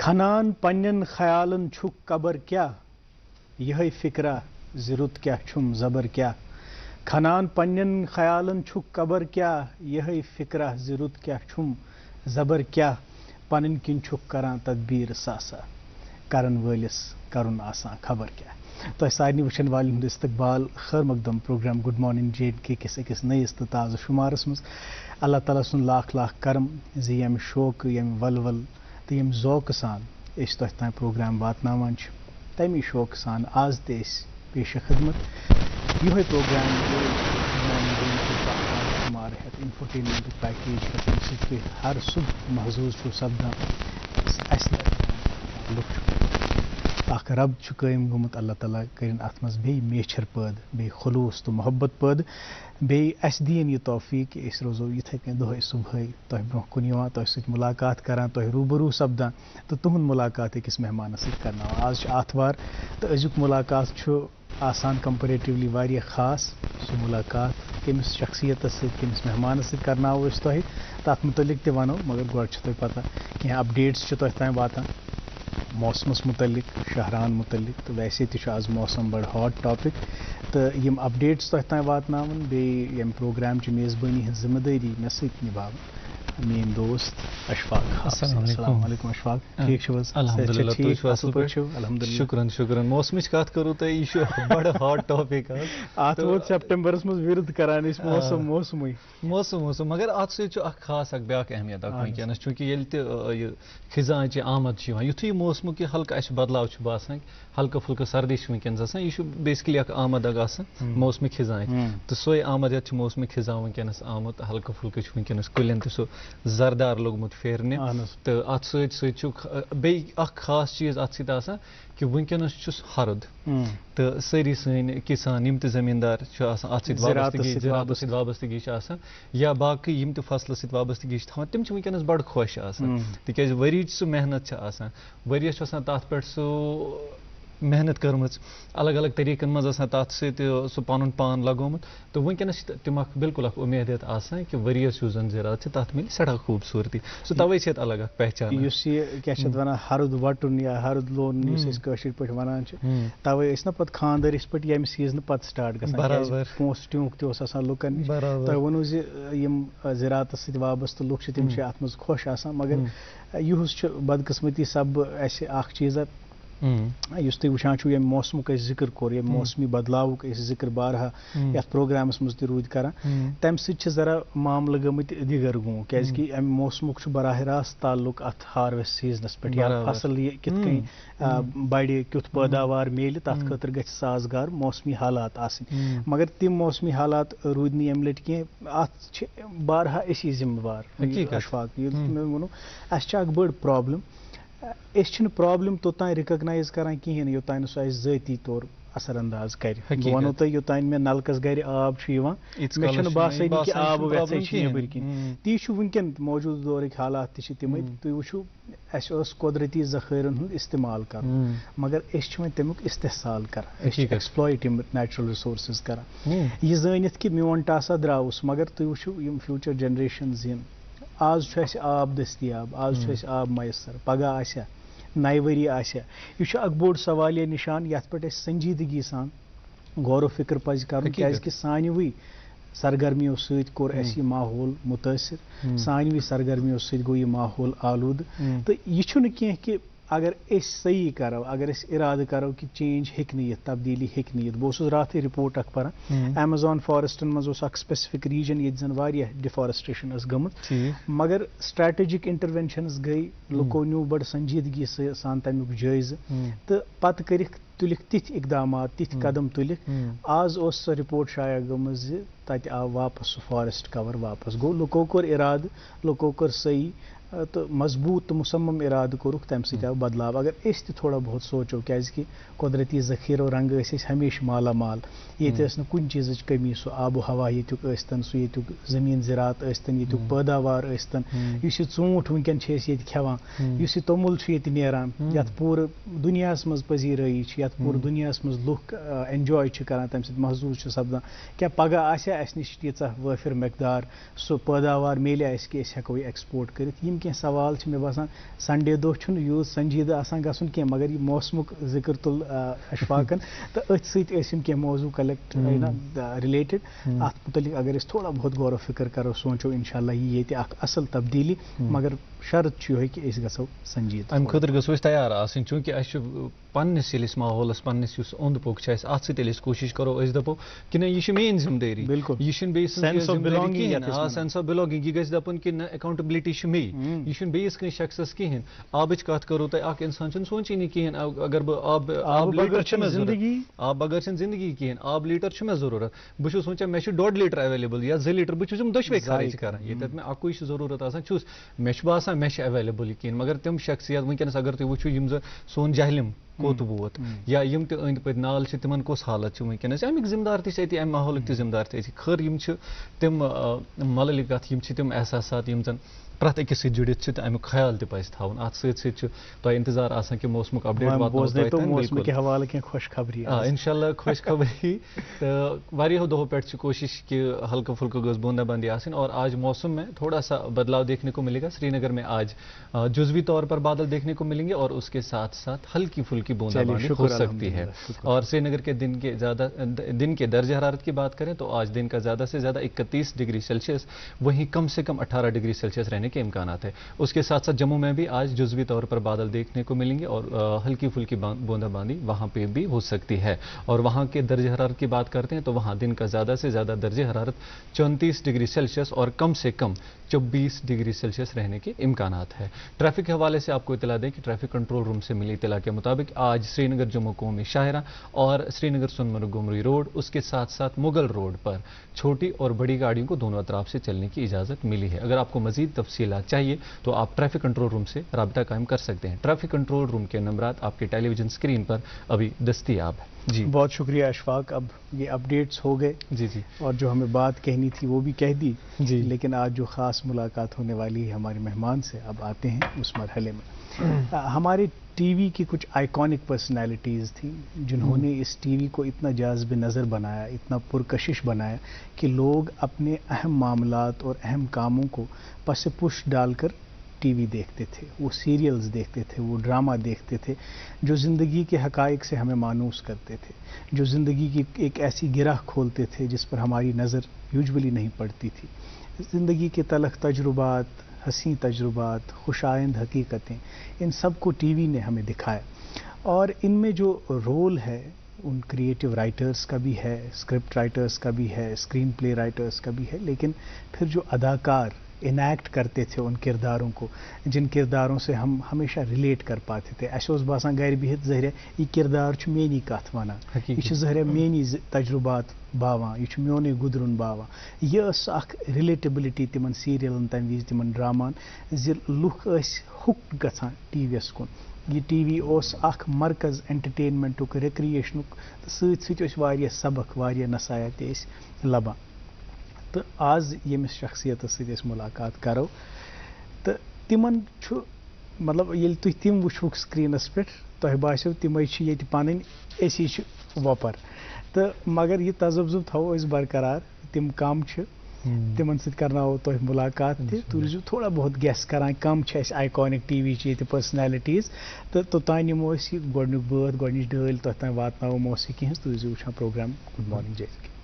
کھنان پنن خیالن چھک قبر کیا یہ فکرہ زرت کیا چھم زبر کیا کھنان پنن خیالن چھک قبر کیا یہ فکرہ زرت کیا چھم زبر کیا پنن کن چھک کران تدبیر ساسا کرن وٲلِس کرن آسان خبر کیا تہ سارنی وچھن والن ہند استقبال خیر مقدم پروگرام گڈ مارننگ JNK کس أکس نئیس تو تازہ شمارس مز اللہ تعالیٰ سن لاکھ لاکھ کرم زِ ییٚمہِ شوقہٕ ییٚمہِ ولول تہٕ ییٚمہِ ذوقہٕ سان أسۍ تۄہہِ تام پروگرام واتناوان چھِ تمی شوقہٕ سان آز تہِ أسۍ پیش خدمت یِہوے پروگرام شمار ہٮ۪تھ انفرٹینمنٹُک پیکیج ہٮ۪تھ ییٚمہِ سۭتۍ تُہۍ ہر صبح محظوظ چھُو سپدان اَسہِ لُکھ چھُ اکھ رب چھُ قٲیِم گوٚمُت اللہ تعالیٰ کٔرِنۍ اَتھ منٛز بیٚیہِ میچھر پٲدٕ بیٚیہِ خلوٗص تہٕ محبت پٲدٕ بیٚیہِ اَسہِ دِیِن یہِ توفیٖق کہِ أسۍ روزو یِتھَے کٔنۍ دۄہَے صُبحٲے تۄہہِ برونٛہہ کُن یِوان تۄہہِ سۭتۍ مُلاقات کران تۄہہِ روٗبروٗ سپدان تہٕ تُہُنٛد مُلاقات أکِس مہمانَس سۭتۍ کرناوان آز چھُ آتھوار تہٕ أزیُک مُلاقات چھُ آسان کمپیریٹِولی واریاہ خاص سُہ مُلاقات کٔمِس شخصیتَس سۭتۍ کٔمِس مہمانَس سۭتۍ کرناوو أسۍ تۄہہِ تَتھ مُتعلق تہِ وَنو مگر گۄڈٕ چھُ تۄہہِ پتہ کینٛہہ اپڈیٹٕس چھِ تۄہہِ تام واتان موسمس متعلق شہران متعلق تو ویسے تہِ چھُ آز موسم بڑٕ ہاٹ ٹاپک تہٕ یِم اپڈیٹٕس تۄہہِ تام واتناوان بیٚیہِ ییٚمہِ پروگرامچہِ میزبٲنی ہٕنٛز ذمہٕ دٲری مےٚ سۭتۍ نِباوان میٲنۍ دوست اشفاق السلام علیکم اشفاق ٹھیک چھِو حظ الحمدللہ تُہۍ چھِو اصل پٲٹھۍ الحمدللہ شُکرن شُکرن موسمٕچ کتھ کٔرِو تُہۍ یہِ چھُ بڑٕ ہاٹ ٹاپِک حظ اتھ ووت سپٹمبرس منٛز وِرد کران أسۍ موسمٕے موسم مگر اتھ سۭتۍ چھُ اکھ خاص اکھ بیاکھ اہمیت اکھ وٕنکیٚنس چوٗنکہِ ییٚلہِ تہِ یہِ خِزانچہِ آمد چھِ یِوان یُتھُے یہِ موسمُک یہِ ہلکہٕ اَسہِ بدلاو چھُ باسان ہلکہٕ پھُلکہٕ سردی چھِ وٕنکیٚنس آسان یہِ چھُ بیسکلی اکھ آمد اکھ آسان موسمہِ خِزانٕچ تہٕ سۄے آمد یتھ چھُ موسمہِ خِزان وٕنکیٚنس آمُت ہلکہٕ پھُلکہٕ چھُ وٕنکیٚنس کُلٮ۪ن تہِ سُہ زردار لوٚگمُت پھیرنہِ تہٕ اتھ سۭتۍ سۭتۍ چھُ بیٚیہِ اکھ خاص چیٖز اتھ سۭتۍ آسان کہِ وٕنکیٚنس چھُس ہرُد تہٕ سٲری سٲنۍ کِسان یِم تہِ زٔمیٖندار چھِ آسان اتھ سۭتۍ زِراعتس سۭتۍ وابستگی چھِ آسان یا باقٕے یِم تہِ فصلس سۭتۍ وابستگی چھِ تھاوان تِم چھِ وٕنکیٚنس بڑٕ خۄش آسان تِکیازِ ؤرِیِچ سُہ محنت چھِ آسان ؤریس چھُ آسان تتھ پٮ۪ٹھ سُہ محنت کٔرمٕژ الگ الگ طٔریٖقن منٛز آسان تتھ سۭتۍ سُہ پنُن پان لگومُت تہٕ وٕنکیٚنس چھِ تِم اکھ بِلکُل اکھ اُمیدیت آسان کہِ ؤرِیس یُس زن زِراعت چھِ تتھ مِلہِ سٮ۪ٹھاہ خوٗبصوٗرتی سُہ تَوے چھِ ییٚتہِ الگ اکھ پہچان یُس یہِ کیاہ چھِ اتھ وَنان ہرُد وٹُن یا ہرُد لونُن یُس أسۍ کٲشِر پٲٹھۍ وَنان چھِ تَوے ٲسۍ نا پتہٕ خانٛدر یِتھ پٲٹھۍ ییٚمہِ سیٖزنہٕ پتہٕ سٹاٹ گژھان پونٛسہٕ ٹیوٗنٛک تہِ اوس آسان لُکن نِش تۄہہِ ووٚنوُ زِ یِم زِراعتس سۭتۍ وابستہٕ لُکھ چھِ تِم چھِ اتھ منٛز خۄش آسان مگر یِہُس چھُ بدقٕسمتی سببہٕ اَسہِ اکھ چیٖزا یُس تُہۍ وٕچھان چھُو ییٚمہِ موسمُک أسۍ ذِکر کوٚر ییٚمہِ موسمی بدلاوُک أسۍ ذِکر بارہا یتھ پروگرامس منٛز تہِ روٗدۍ کران تمہِ سۭتۍ چھِ ذرا معاملہٕ گٔمٕتۍ دِگر گوٗ کیازِ کہِ امہِ موسمُک چھُ براہ راست تعلُق اتھ ہارویسٹ سیٖزنس پٮ۪ٹھ یا فصل یہِ کِتھ کٔنۍ بڑِ کیُتھ پٲداوار میلہِ تتھ خٲطرٕ گژھِ سازگار موسمی حالات آسٕنۍ مگر تِم موسمی حالات روٗدۍ نہٕ ییٚمہِ لٹہِ کینٛہہ اتھ چھِ بارہا أسی ذمہٕ وار اشفاق ییٚلہِ مےٚ ووٚنوُ اسہِ چھِ اکھ بٔڑ پرابلم أسۍ چھِنہٕ پرابلم توٚتانۍ رِکگنایز کران کِہینۍ نہٕ یوٚتانۍ نہٕ سُہ اَسہِ ذٲتی طور اثر انداز کرِ بہٕ وَنو تۄہہِ یوٚتانۍ مےٚ نلکس گرِ آب چھُ یِوان مےٚ چھنہٕ باسٲنی کہِ آبہٕ ویژھے چھِ نیبٕرۍ کِنۍ تی چھُ وٕنکیٚن موجوٗدٕ دورٕکۍ حالات تہِ چھِ تِمے تُہۍ وٕچھِو اَسہِ اوس قۄدرٔتی ذخٲیرن ہُنٛد استعمال کرُن مگر أسۍ چھِ وۄنۍ تمیُک استحصال کران أسۍ چھِ ایٚکسپلایٹ یِم نیچرل رِسورسز کران یہِ زٲنِتھ کہِ میون ٹاسا درٛاوُس مگر تُہۍ وٕچھِو یِم فیوٗچر جنریشنز یِن آز چھُ اَسہِ آب دٔستیاب آز چھُ اَسہِ آب میسر پگہہ آسیا نَیہِ ؤری آسیا یہِ چھُ اکھ بوٚڑ سوالیہ نِشان یتھ پٮ۪ٹھ اَسہِ سنجیدگی سان غور و فِکر پزِ کرُن کیازِ کہِ سانوٕے سرگرمیو سۭتۍ کوٚر اَسہِ یہِ ماحول مُتٲثر سانوٕے سرگرمیو سۭتۍ گوٚو یہِ ماحول آلوٗدٕ تہٕ یہِ چھُنہٕ کینٛہہ کہِ اگر أسۍ صحیح کرو اگر أسۍ ارادٕ کرو کہِ چینج ہیٚکہِ نہٕ یِتھ تبدیٖلی ہیٚکہِ نہٕ یِتھ بہٕ اوسُس راتھٕے رِپوٹ اکھ پران ایمیزان فارسٹن منٛز اوس اکھ سپیسفک ریٖجن ییٚتہِ زن واریاہ ڈِفارسٹریشن ٲس گٔمٕژ مگر سٹریٹجِک انٹروینشنز گٔے لُکو نیوٗ بڑٕ سنجیدگی سان تمیُک جٲیزٕ تہٕ پتہٕ تُلِکھ تِتھۍ اقدامات تِتھۍ قدم تُلِکھ آز اوس سۄ رِپوٹ شایع گٔمٕژ زِ تتہِ آو واپس سُہ فارسٹ کور واپس گوٚو لُکو کوٚر ارادٕ لُکو کٔر صحیح تہٕ مضبوٗط تہٕ مُصمم ارادٕ کوٚرُکھ تمہِ سۭتۍ آو بدلاو اگر أسۍ تہِ تھوڑا بہت سونٛچو کیازِ کہِ قۄدرٔتی ذخیٖرو رنگہٕ ٲسۍ أسۍ ہمیشہِ مالا مال ییٚتہِ ٲس نہٕ کُنہِ چیٖزٕچ کٔمی سُہ آب و ہوا ییٚتیُک ٲسۍتن سُہ ییٚتیُک زٔمیٖن زِراعت ٲسۍتن ییٚتیُک پٲداوار ٲسۍتن یُس یہِ ژوٗنٛٹھ وٕنکیٚن چھِ أسۍ ییٚتہِ کھٮ۪وان یُس یہِ توٚمُل چھُ ییٚتہِ نیران یتھ پوٗرٕ دُنیاہس منٛز پذیٖرٲیی چھِ یتھ پوٗرٕ دُنیاہس منٛز لُکھ اٮ۪نجاے چھِ کران تمہِ سۭتۍ محظوٗظ چھِ سپدان کیٛاہ پگہہ آسیا اَسہِ نِش تیٖژاہ وٲفِر مٮ۪قدار سُہ پٲداوار میلہِ اَسہِ کہِ أسۍ ہٮ۪کو یہِ ایٚکسپورٹ کٔرِتھ یِم یِم کینٛہہ سوال چھِ مےٚ باسان سنڈے دۄہ چھُنہٕ یوٗت سنجیدٕ آسان گژھُن کینٛہہ مگر یہِ موسمُک ذِکر تُل اشفاقن تہٕ أتھۍ سۭتۍ ٲسۍ یِم کینٛہہ موضوٗع کلیکٹ رِلیٹِڈ اَتھ متعلق اگر أسۍ تھوڑا بہت غور و فِکر کرو سونٛچو اِنشاء اللہ یی ییٚتہِ اکھ اَصٕل تبدیٖلی مگر شرط چھُ یِہوٚے کہِ أسۍ گژھو سنجیٖد اَمہِ خٲطرٕ گژھو أسۍ تیار آسٕنۍ چوٗنٛکہِ اَسہِ چھُ پنٛنِس ییٚلہِ أسۍ ماحولَس پنٛنِس یُس اوٚنٛد پوٚک چھُ اَسہِ اَتھ سۭتۍ ییٚلہِ أسۍ کوٗشِش کرو أسۍ دَپو کہِ نہ یہِ چھِ میٛٲنۍ ذِمہٕ دٲری بِلکُل یہِ چھُنہٕ بیٚیہِ سٕنٛز سینس آف بِلانٛگِنٛگ یہِ گژھِ دَپُن کہِ نہ اٮ۪کاوُنٹبلٹی چھِ مے یہِ چھُنہٕ بیٚیِس کٲنٛسہِ شخصس کِہیٖنۍ آبٕچ کَتھ کرو تۄہہِ اکھ اِنسان چھُنہٕ سونٛچٲنی کِہیٖنۍ اگر بہٕ آب لیٖٹر چھُ مےٚ زندگی آب بغٲر چھَنہٕ زندگی کِہیٖنۍ آب لیٖٹر چھُ مےٚ ضروٗرت بہٕ چھُس وٕنۍ مےٚ چھُ 1.5 لیٖٹر ایویلیبٕل یا 2 لیٖٹر بہٕ چھُس یِم دۄشوے خرٕچ کران ییٚتٮ۪تھ مےٚ اَکُے چھُ ضروٗرت آسان چھُس مےٚ چھُ باسان مےٚ چھِ ایویلیبٕل یہِ کِہیٖنۍ مگر تِم شخصیت وٕنکیٚنس اگر تُہۍ وٕچھِو یِم زن سون جہلِم کوٚت ووت یا یِم تہِ أنٛدۍ پٔکۍ نالہٕ چھِ تِمن کۄس حالت چھِ وٕنکیٚنس اَمیُک ذِمہٕ دار تہِ چھِ أتی اَمہِ ماحولٕکۍ تہِ ذِمہٕ دار تہِ أتی خٲر یِم چھِ تِم مللہِ کتھ یِم چھِ تِم احساسات یِم زن پرٛٮ۪تھ أکِس سۭتۍ جُڑِتھ چھِ تہٕ امیُک خیال تہِ پزِ تھاوُن اَتھ سۭتۍ سۭتۍ چھُ تۄہہِ اِنتظار آسان کہِ موسمُک اپڈیٹ اِنشاء اللہ خوش خبری تہٕ واریاہو دۄہو پٮ۪ٹھ چھِ کوٗشِش کہِ ہلکہٕ پھُلکہٕ گٔژھ بوندا بندی آسٕنۍ اور آج موسم میں تھوڑا سا بدلاؤ دیکھنے کو ملے گا سری نگر میں آج جزوی طور پر بادل دیکھنے کو ملیں گے اور اس کے ساتھ ساتھ ہلکی پھلکی بوندا بندی ہو سکتی ہے اور سری نگر کے دن کے درجہ حرارت کی بات کریں تو آج دن کا زیادہ سے زیادہ 31 ڈگری سیلسیس وہیں کم سے کم 18 ڈگری سیلسیس رہنے کے امکانات ہیں اس کے ساتھ ساتھ جموں میں بھی آج جزوی طور پر بادل دیکھنے کو ملیں گے اور ہلکی پھلکی بوندا باندی وہاں پہ بھی ہو سکتی ہے اور وہاں کے درجہ حرارت کی بات کرتے ہیں تو وہاں دن کا زیادہ سے زیادہ درجہ حرارت 34 ڈگری سیلسیس اور کم سے کم 24 ڈگری سیلسیس رہنے کے امکانات ہے ٹریفک کے حوالے سے آپ کو اطلاع دیں کہ ٹریفک کنٹرول روم سے ملی اطلاع کے مطابق آج سری نگر جموں قومی شاہراہ اور سری نگر سونمرگ گمری روڈ اس کے ساتھ ساتھ مغل روڈ پر چھوٹی اور بڑی گاڑیوں کو دونوں اطراف سے چلنے کی اجازت ملی ہے اگر آپ کو مزید تفصیلات چاہیے تو آپ ٹریفک کنٹرول روم سے رابطہ قائم کر سکتے ہیں ٹریفک کنٹرول روم کے نمبرات آپ کے ٹیلی ویژن اسکرین پر ابھی دستیاب ہے جی بہت شکریہ اشفاق اب یہ اپڈیٹس ہو گئے جی اور جو ہمیں بات کہنی تھی وہ بھی کہہ دی جی لیکن آج جو خاص ملاقات ہونے والی ہے ہمارے مہمان سے اب آتے ہیں اس مرحلے میں ہمارے ٹی وی کی کچھ آئیکونک پرسنالٹیز تھیں جنہوں نے اس ٹی وی کو اتنا جاذب نظر بنایا اتنا پرکشش بنایا کہ لوگ اپنے اہم معاملات اور اہم کاموں کو پس پش ڈال کر ٹی وی دیکھتے تھے وہ سیریلز دیکھتے تھے وہ ڈرامہ دیکھتے تھے جو زندگی کے حقائق سے ہمیں مانوس کرتے تھے جو زندگی کی ایک ایسی گرہ کھولتے تھے جس پر ہماری نظر یوجولی نہیں پڑتی تھی زندگی کے تلخ تجربات حسین تجربات خوش آئند حقیقتیں ان سب کو ٹی وی نے ہمیں دکھایا اور ان میں جو رول ہے ان کریٹو رائٹرز کا بھی ہے اسکرپٹ رائٹرز کا بھی ہے اسکرین پلے رائٹرز کا بھی ہے لیکن پھر جو اداکار انیکٹ کرتے تھے ان کرداروں کو جن کرداروں سے ہم ہمیشہ ریلیٹ کر پاتے تھے اسے اوس باسان گھر بہت ظاہر یہ کردار میانی کت ونان یہ ظاہر میانی تجربات باوان یہ میونے گدرن باوان یہ اخ ریلیٹبلٹی تمن سیریلن تمہ وز تمن ڈرامان زِ لُکھ ہُک گژھان ٹی وی یس کُن یہ ٹی وی اوس اخ مرکز انٹرٹینمنٹُک ریکریشنُک سۭتۍ سۭتۍ ٲسۍ واریاہ سبق واریاہ نصایت تہِ ٲسۍ لبان تو آز ییٚمِس شخصیتس سۭتۍ أسۍ ملاقات کرو تہٕ تِمن چھُ مطلب ییٚلہِ تُہۍ تِم وٕچھوُکھ سکریٖنس پٮ۪ٹھ تۄہہِ باسیو تِمے چھِ ییٚتہِ پنٕنۍ أسی چھِ وۄپر تہٕ مگر یہِ تذبذب تھاوو أسۍ برقرار تِم کم چھِ تِمن سۭتۍ کرناوو تۄہہِ ملاقات تہِ تُہۍ روٗزِو تھوڑا بہت گیس کران کم چھِ اَسہِ آیکونِک ٹی وی چہِ ییٚتہِ پٔرسنیلٹیٖز تہٕ توٚتام نِمو أسۍ یہِ گۄڈنیُک بٲتھ گۄڈنِچ ڈٲلۍ تۄہہِ تام واتناوو موسیقی ہٕنٛز تُہۍ روٗزِو وٕچھان پروگرام گُڈ مارنِنٛگ جے کے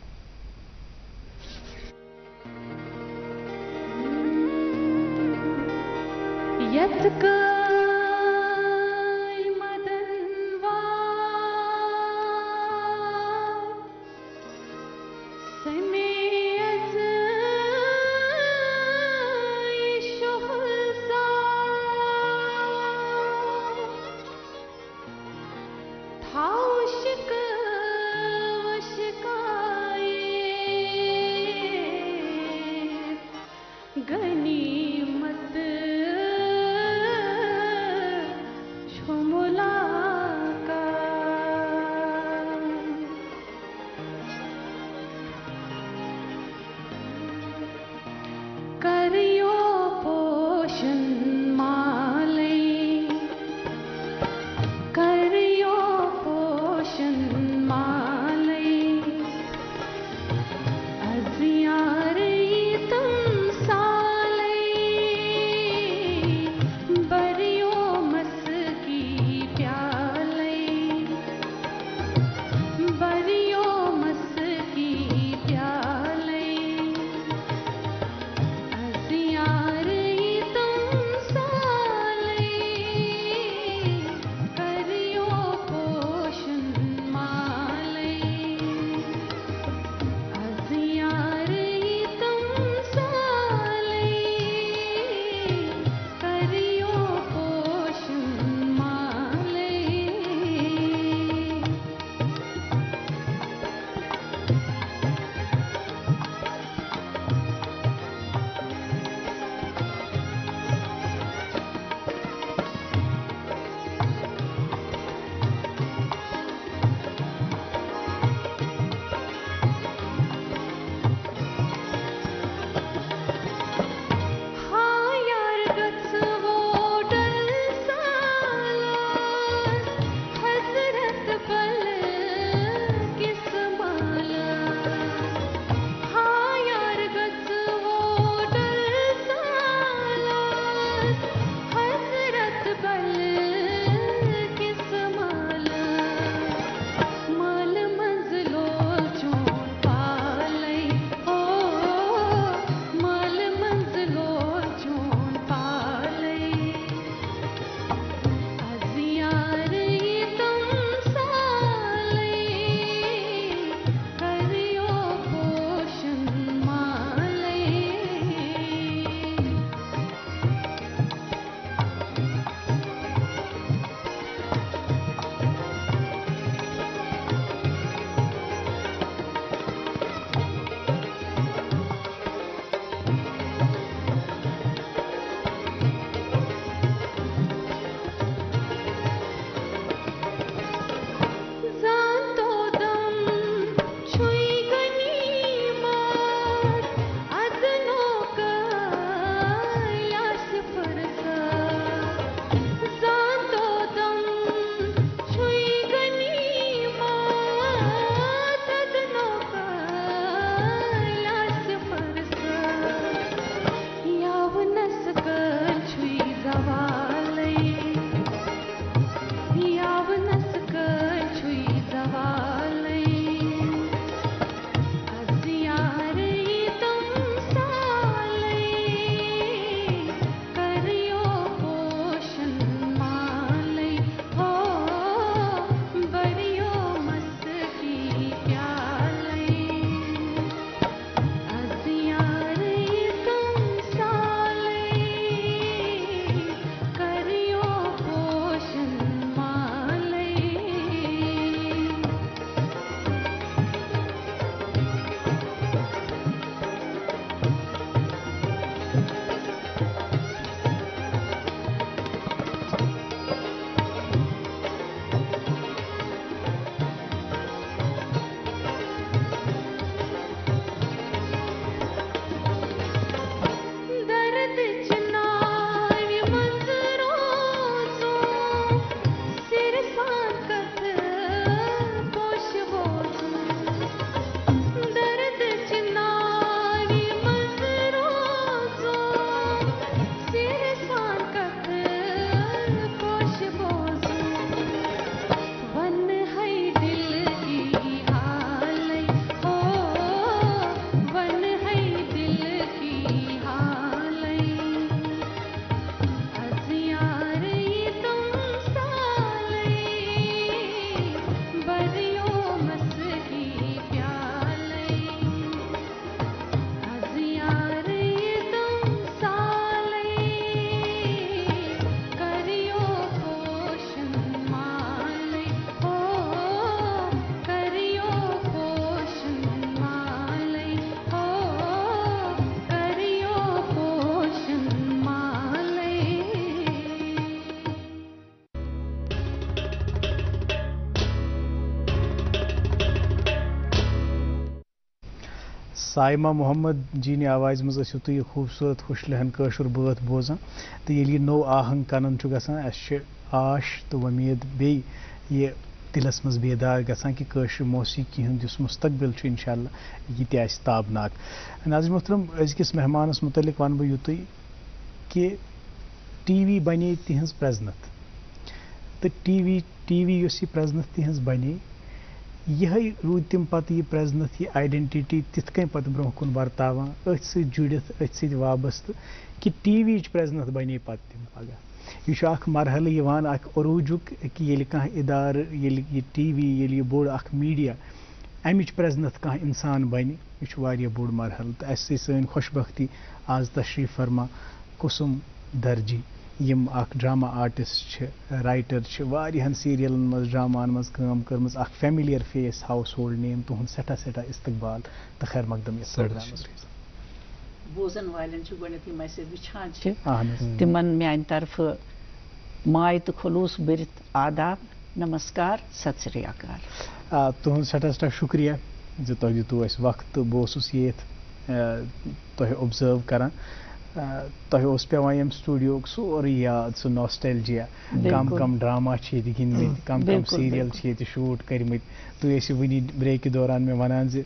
سائمہ محمد جی نے آواز مز ٲسِو تُہۍ یہِ خوٗبصوٗرت خوش لہن کٲشُر بٲتھ بوزان تہٕ ییٚلہِ یہِ نوٚو آہنٛگ کنن چھُ گژھان اَسہِ چھِ آش تہٕ وۄمید بیٚیہِ یہِ دِلس منٛز بیدار گژھان کہِ کٲشِر موسیٖقی ہُنٛد یُس مستقبل چھُ اِنشاء اللہ یہِ تہِ آسہِ تابناک. ناظریٖن محترم أزکِس مہمانس متعلق ونہٕ بہٕ یُتُے کہِ ٹی وی بنے تِہنٛز پرٛزنتھ تہٕ ٹی وی یۄس یہِ پرٛزنتھ تِہنٛز بنے یِہے روٗدۍ تِم پتہٕ یہِ پرٛزنتھ یہِ آیڈنٹِٹی تِتھ کٔنۍ پتہٕ برونٛہہ کُن ورتاوان أتھۍ سۭتۍ جُڑِتھ أتھۍ سۭتۍ وابستہٕ کہِ ٹی وی یِچ پرٛزنتھ بنے پتہٕ تِم پگاہ. یہِ چھُ اکھ مرحلہٕ یِوان اکھ عروٗجُک کہِ ییٚلہِ کانٛہہ اِدارٕ ییٚلہِ یہِ ٹی وی ییٚلہِ یہِ بوٚڑ اکھ میٖڈیا امِچ پرٛزنتھ کانٛہہ اِنسان بنہِ یہِ چھُ واریاہ بوٚڑ مرحلہٕ تہٕ اَسہِ سۭتۍ سٲنۍ خۄش بختی آز تشریٖف فرما کُسُم درجی یِم اکھ ڈرامہ آرٹسٹ چھِ رایٹر چھِ واریاہن سیٖریلن منٛز ڈراماہن منٛز کٲم کٔرمٕژ اکھ فیمِلیَر فیس ہاوُس ہولڈ نیم تُہُنٛد سٮ۪ٹھاہ سٮ۪ٹھاہ استقبال تہٕ خیر مقدم یتھ پروگرامس منٛز. بوزن والٮ۪ن چھُ گۄڈنٮ۪تھ یِم اَسہِ وٕچھان چھِ تِمن میانہِ طرفہٕ ماے تہٕ خلوٗص بٔرِتھ آداب نمسکار ست سری اکال. تُہُنٛد سٮ۪ٹھاہ سٮ۪ٹھاہ شُکریہ زِ تۄہہِ دِتوٗ اَسہِ وقت تہٕ بہٕ اوسُس ییٚتھ تۄہہِ اوٚبزٲرو کران تۄہہِ اوس پیٚوان ییٚمہِ سٹوڈیوُک سورُے یاد سُہ ناسٹیلجیا کم کم ڈراما چھِ ییٚتہِ گِنٛدمٕتۍ کم کم سیٖریل چھِ ییٚتہِ شوٗٹ کٔرمٕتۍ. تُہۍ ٲسِو وٕنی بریکہِ دوران مےٚ ونان زِ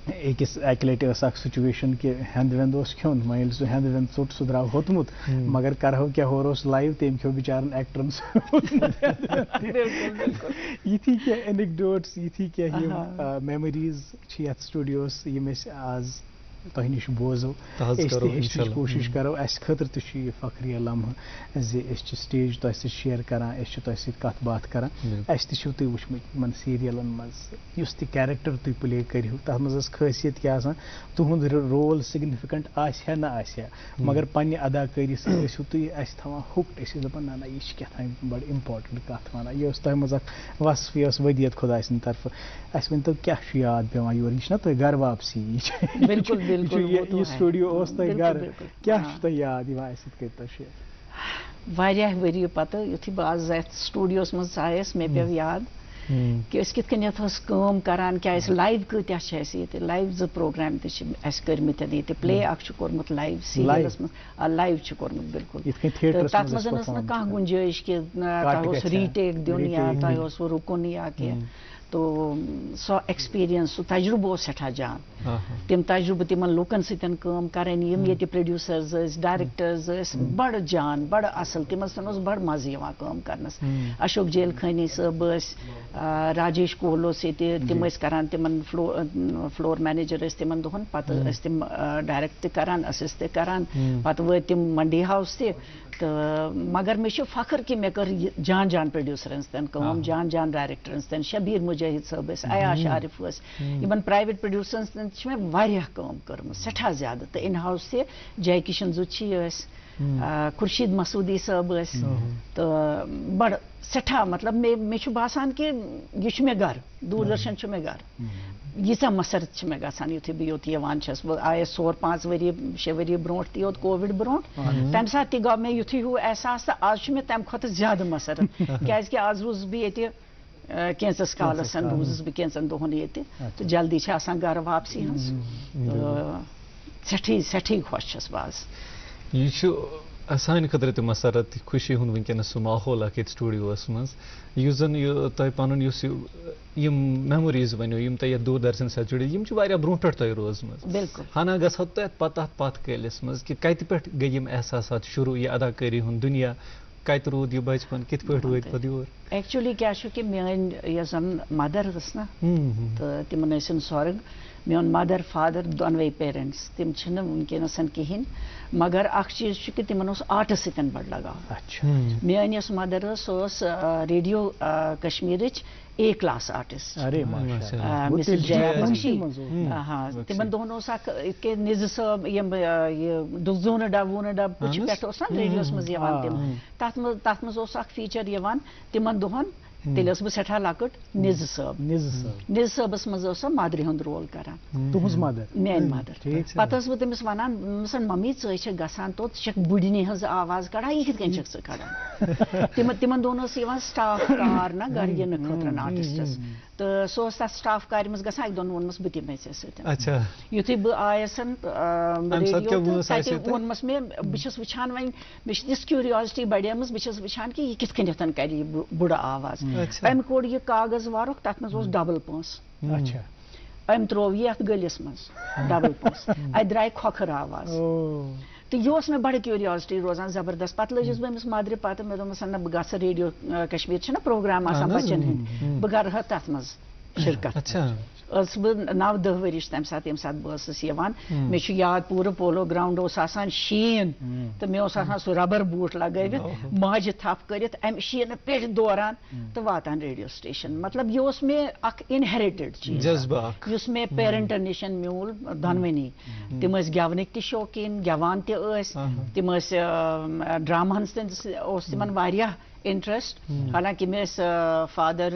أکِس اکہِ لٹہِ ٲس اکھ سُچویشن کہِ ہٮ۪نٛد وٮ۪نٛد اوس کھیوٚن وۄنۍ ییٚلہِ سُہ ہٮ۪نٛد وٮ۪نٛد ژوٚٹ سُہ درٛاو ہوٚتمُت مگر کرہو کیٛاہ ہورٕ اوس لایِو تٔمۍ کھیوٚو بِچارن ایکٹرن یِتھی کینٛہہ اینِکڈوٹس یِتھی کینٛہہ یِم میموریٖز چھِ یتھ سٹوڈیوس یِم أسۍ آز تۄہہِ نِش بوزو أسۍ تہِ ہیٚچھنٕچ کوٗشِش کرو اَسہِ خٲطرٕ تہِ چھُ یہِ فخریہ لمحہٕ زِ أسۍ چھِ سٹیج تۄہہِ سۭتۍ شیر کران أسۍ چھِ تۄہہِ سۭتۍ کتھ باتھ کران. اَسہِ تہِ چھِو تُہۍ وٕچھمٕتۍ یِمن سیٖریلن منٛز یُس تہِ کیریکٹر تُہۍ پٕلے کٔرِو تتھ منٛز ٲس خٲصیت کیٛاہ آسان تُہُنٛد رول سِگنِفِکَنٹ آسہِ ہا نہ آسہِ ہا مگر پننہِ اداکٲری سۭتۍ ٲسِو تُہۍ اَسہِ تھاوان ہوٚکٹ أسۍ ٲسۍ دپان نہ نہ یہِ چھِ کیٛاہ تام بڑٕ اِمپاٹنٹ کتھ ونان یہِ ٲس تۄہہِ منٛز اکھ وصف یہِ ٲس ؤدیت خۄداے سٕنٛدِ طرفہٕ. اَسہِ ؤنۍتو کیٛاہ چھُ یاد پیٚوان یورٕ یہِ چھُنہ تۄہہِ گرٕ واپسی یہِ سٹوڈیو اوس تۄہہِ گرٕ کیٛاہ چھُ تۄہہِ یاد یِوان اَسہِ سۭتۍ کٔرۍتو شیر. واریاہ ؤرِیہِ پتہٕ یُتھُے بہٕ آز یتھ سٹوڈیوس منٛز ژایس مےٚ پیٚو یاد کہِ أسۍ کِتھ کٔنۍ ٲس کٲم کران کیٛازِ لایِو کۭتیاہ چھِ اَسہِ ییٚتہِ لایِو 2 پروگرام تہِ چھِ اَسہِ کٔرمٕتۍ ییٚتہِ پلے اکھ چھُ کوٚرمُت لایِو سیٖریلس منٛز لایِو چھُ کوٚرمُت بِلکُل تہٕ تتھ منٛز ٲس نہٕ کانٛہہ گُنجٲیِش کہِ تۄہہِ اوس ریٖٹیک دیُن یا تۄہہِ اوسوٕ رُکُن یا کینٛہہ تو سۄ ایکسپیٖرینس سُہ تجرُبہٕ اوس سٮ۪ٹھاہ جان. تِم تجرُبہٕ تِمن لُکن سۭتۍ کٲم کرٕنۍ یِم ییٚتہِ پروڈیوسرز ٲسۍ ڈایریکٹرز ٲسۍ بڑٕ جان بڑٕ اصٕل تِمن سۭتۍ اوس بڑٕ مزٕ یِوان کٲم کرنس. اشوک جیلخانی صٲب ٲسۍ راجیش کوہل اوس ییٚتہِ تِم ٲسۍ کران تِمن فلور مینیجر ٲسۍ تِمن دۄہن پتہٕ ٲسۍ تِم ڈایریکٹ تہِ کران اسسٹ تہِ کران پتہٕ وٲتۍ تِم منڈی ہاوُس تہِ تہٕ مگر مےٚ چھُ فخر کہِ مےٚ کٔر جان جان پروڈیوسرن سۭتۍ کٲم جان جان ڈایریکٹرن سۭتۍ شبیٖر مُجاہد صٲب ٲسۍ عیاش عارف ٲسۍ یِمن پرایویٹ پروڈیوسرن سۭتۍ چھِ مےٚ واریاہ کٲم کٔرمٕژ سٮ۪ٹھاہ زیادٕ تہٕ اِن ہاوُس تہِ جے کِشن زُچھی ٲسۍ خُرشیٖد مسعوٗدی صٲب ٲسۍ تہٕ بڑٕ سٮ۪ٹھاہ مطلب مےٚ چھُ باسان کہِ یہِ چھُ مےٚ گرٕ دوٗردرشن چھُ مےٚ گرٕ ییٖژاہ مسرت چھِ مےٚ گژھان یُتھُے بہٕ یوٚت یِوان چھَس بہٕ آیس 4-5 ؤری 6 ؤری برونٛٹھ تہِ یوٚت کووِڈ برونٛٹھ تمہِ ساتہٕ تہِ گوٚو مےٚ یُتھُے ہیوٗ احساس تہٕ آز چھُ مےٚ تمہِ کھۄتہٕ زیادٕ مسرت کیٛازِ کہِ آز روٗزٕس بہٕ ییٚتہِ کینٛژس کالس روٗزٕس بہٕ کینٛژن دۄہن ییٚتہِ تہٕ جلدی چھِ آسان گرٕ واپسی ہٕنٛز تہٕ سٮ۪ٹھٕے خۄش چھَس بہٕ آز. یہِ چھُ سانہِ خٲطرٕ تہِ مسرت خوشی ہُنٛد وٕنکیٚنس سُہ ماحول اکھ ییٚتہِ سٹوڈیوس منٛز یُس زن یہِ تۄہہِ پنُن یُس یِم میموریٖز ؤنِو یِم تۄہہِ یتھ دوٗردرشن سۭتۍ جُڑِتھ یِم چھِ واریاہ برونٛہہ پٮ۪ٹھ تۄہہِ روزمٕژ بِلکُل ہنا گژھو تۄہہِ پتہٕ اتھ کٲلِس منٛز کہِ کتہِ پٮ۪ٹھ گٔے یِم احساسات شروٗع یہِ اداکٲری ہُنٛد دُنیا کتہِ روٗد یہِ بچپن کِتھ پٲٹھۍ وٲتۍ پتہٕ یور. ایکچُؤلی کیٛاہ چھُ کہِ میٲنۍ یۄس زن مدر ٲس نہ تہٕ تِمن ٲسِن سۄرگ میون مدر فادر دۄنوے پیرنٹس تِم چھِنہٕ وٕنکیٚنس کِہینۍ مگر اکھ چیٖز چھُ کہِ تِمن اوس آرٹس سۭتۍ بڑٕ لگاو. میٲنۍ یۄس مدر ٲس سۄ ٲس ریڈیو کشمیٖرٕچ A کلاس آرٹسٹ مسز جیا بخشی تِمن دۄہن اوس اکھ یِتھ کٔنۍ نِزٕ صٲب یِم یہِ زوٗنہٕ ڈب ووٗنہٕ ڈب پُچھِ پٮ۪ٹھ اوس نا ریڈیوس منٛز یِوان تِم تتھ منٛز اوس اکھ فیٖچر یِوان تِمن دۄہن تیل بہ سٹھا لکٹ نز صٲبس مز مدرِ ہُنٛد رول کران تُہٕنٛز مدر میٲنۍ مدر پتہٕ ٲسٕس بہٕ تٔمِس ونان ممی ژٕ چھکھ گژھان توٚت ژٕ چھکھ بُڈنہِ ہٕنٛز آواز کڑان یہِ کِتھ کٔنۍ چھکھ ژٕ کڑان تِمن دۄہن اوس یِوان سٹاف کار نہ گرٕ یِنہٕ خٲطرٕ آرٹسٹس تہٕ سُہ اوس تتھ سٹاف کارِ منٛز گژھان اکہِ دۄہ ووٚنمَس بہٕ دِمے ژےٚ سۭتۍ یُتھُے بہٕ آیس ریڈیو تتہِ ووٚنمَس مےٚ بہٕ چھَس وٕچھان وۄنۍ مےٚ چھِ تِژھ کیوٗریاسٹی بڑیمٕژ بہٕ چھَس وٕچھان کہِ یہِ کِتھ کٔنٮ۪تھ کرِ یہِ بُڈٕ آواز أمۍ کوٚڑ یہِ کاغذ وارُکھ تتھ منٛز اوس ڈبل پونٛسہٕ أمۍ ترٛوو یہِ یتھ گٔلِس منٛز ڈبل پونٛسہٕ اَتہِ درٛاے کھۄکھٕر آواز تہٕ یہِ اوس مےٚ بڑٕ کیوٗریاسٹی روزان زبردست پتہٕ لٔجِس بہٕ أمِس مدرِ پتہٕ مےٚ دوٚپمَس نہ بہٕ گژھٕ ریڈیو کشمیٖر چھِنہ پروگرام آسان بچن ہٕنٛدۍ بہٕ کرٕ ہا تتھ منٛز شرکت ٲسٕس بہٕ 9-10 ؤرِش تمہِ ساتہٕ ییٚمہِ ساتہٕ بہٕ ٲسٕس یِوان مےٚ چھُ یاد پوٗرٕ پولو گراوُنٛڈ اوس آسان شیٖن تہٕ مےٚ اوس آسان سُہ ربر بوٗٹھ لگٲوِتھ ماجہِ تھپھ کٔرِتھ امہِ شیٖنہٕ پٮ۪ٹھ دوران تہٕ واتان ریڈیو سٹیشن مطلب یہِ اوس مےٚ اکھ انہیرِٹڈ چیٖز یُس مےٚ پیرنٹن نِش میوٗل دۄنوٕنی تِم ٲسۍ گٮ۪ونٕکۍ تہِ شوقیٖن گٮ۪وان تہِ ٲسۍ تِم ٲسۍ ڈراماہن سۭتۍ اوس تِمن واریاہ انٹرسٹ حالانکہ مےٚ ٲسۍ father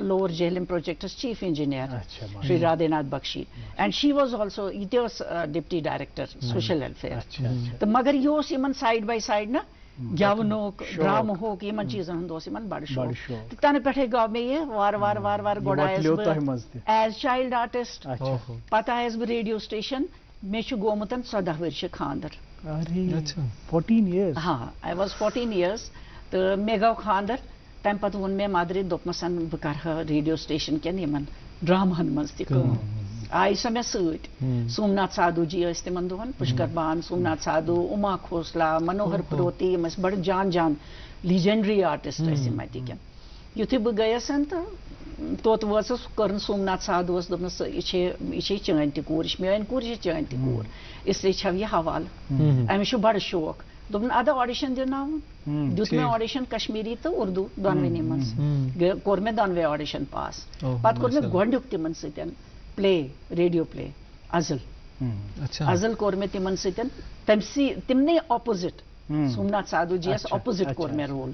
lower Jhelum projects chief engineer Shri Radhe Nath Bakshi and she was also یہِ تہِ ٲس ڈپٹی ڈائریکٹر سوشل ویلفیئر تہٕ مگر یہِ اوس یِمن سایڈ باے سایڈ نہ گٮ۪ونُک ڈرامہُک یِمن چیٖزن ہُنٛد اوس یِمن بڑٕ شوق تہٕ تَنہٕ پٮ۪ٹھے گوٚو مےٚ یہِ وارٕ وارٕ گۄڈٕ آیس بہٕ ایز چایلڈ آرٹسٹ پتہٕ آیس بہٕ ریڈیو سٹیشن مےٚ چھُ گوٚمُت 14 ؤرشہِ خانٛدر ہاں آی واز 14 years تہٕ مےٚ گوٚو خانٛدر تمہِ پتہٕ ووٚن مےٚ مدرِ دوٚپمَس بہٕ کرٕ ہا ریڈیو سٹیشن کٮ۪ن یِمن ڈراماہن منٛز تہِ کٲم آیہِ سۄ مےٚ سۭتۍ سومناتھ سادھو جی ٲسۍ تِمن دۄہن پُشکر بان سومناتھ سادھو اُما کھوسلا منوہر پروتی یِم ٲسۍ بڑٕ جان لیجنڈری آرٹسٹ ٲسۍ یِم اتِکۍ یُتھُے بہٕ گٔیَس تہٕ توٚت وٲژٕس کٔرٕن سومناتھ سادھوَس دوٚپنَس یہِ چھے چٲنۍ تہِ کوٗر یہِ چھِ میٲنۍ کوٗر یہِ چھِ چٲنۍ تہِ کوٗر اِسلیے چھَو یہِ حوالہٕ أمِس چھُ بڑٕ شوق دوٚپُن اَدٕ آڈِشن دِناوُن دیُت مےٚ آڈِشن کشمیٖری تہٕ اُردو دۄنوٕنی منٛز کوٚر مےٚ دۄنوے آڈِشن پاس پتہٕ کوٚر مےٚ گۄڈنیُک تِمن سۭتۍ پلے ریڈیو پلے ازل کوٚر مےٚ تِمن سۭتۍ تِمنٕے اپوزِٹ سومناتھ سادھو جی یس اپوزِٹ کوٚر مےٚ رول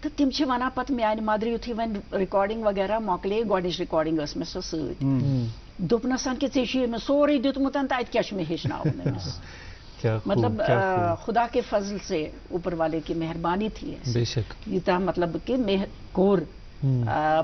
تہٕ تِم چھِ ونان پتہٕ میانہِ مدرِ یُتھُے وۄنۍ رِکاڈِنگ وغیرہ مۄکلے گۄڈنِچ رِکاڈِنگ ٲس مےٚ سۄ سۭتۍ دوٚپنَس کہِ ژےٚ چھُے أمِس سورُے دیُتمُت تہٕ اَتہِ کیٛاہ چھُ مےٚ ہیٚچھناوُن أمِس مطلب خدا کے فضل سے اوپر والے کی مہربانی تھی یوٗتاہ مطلب کہ مےٚ کوٚر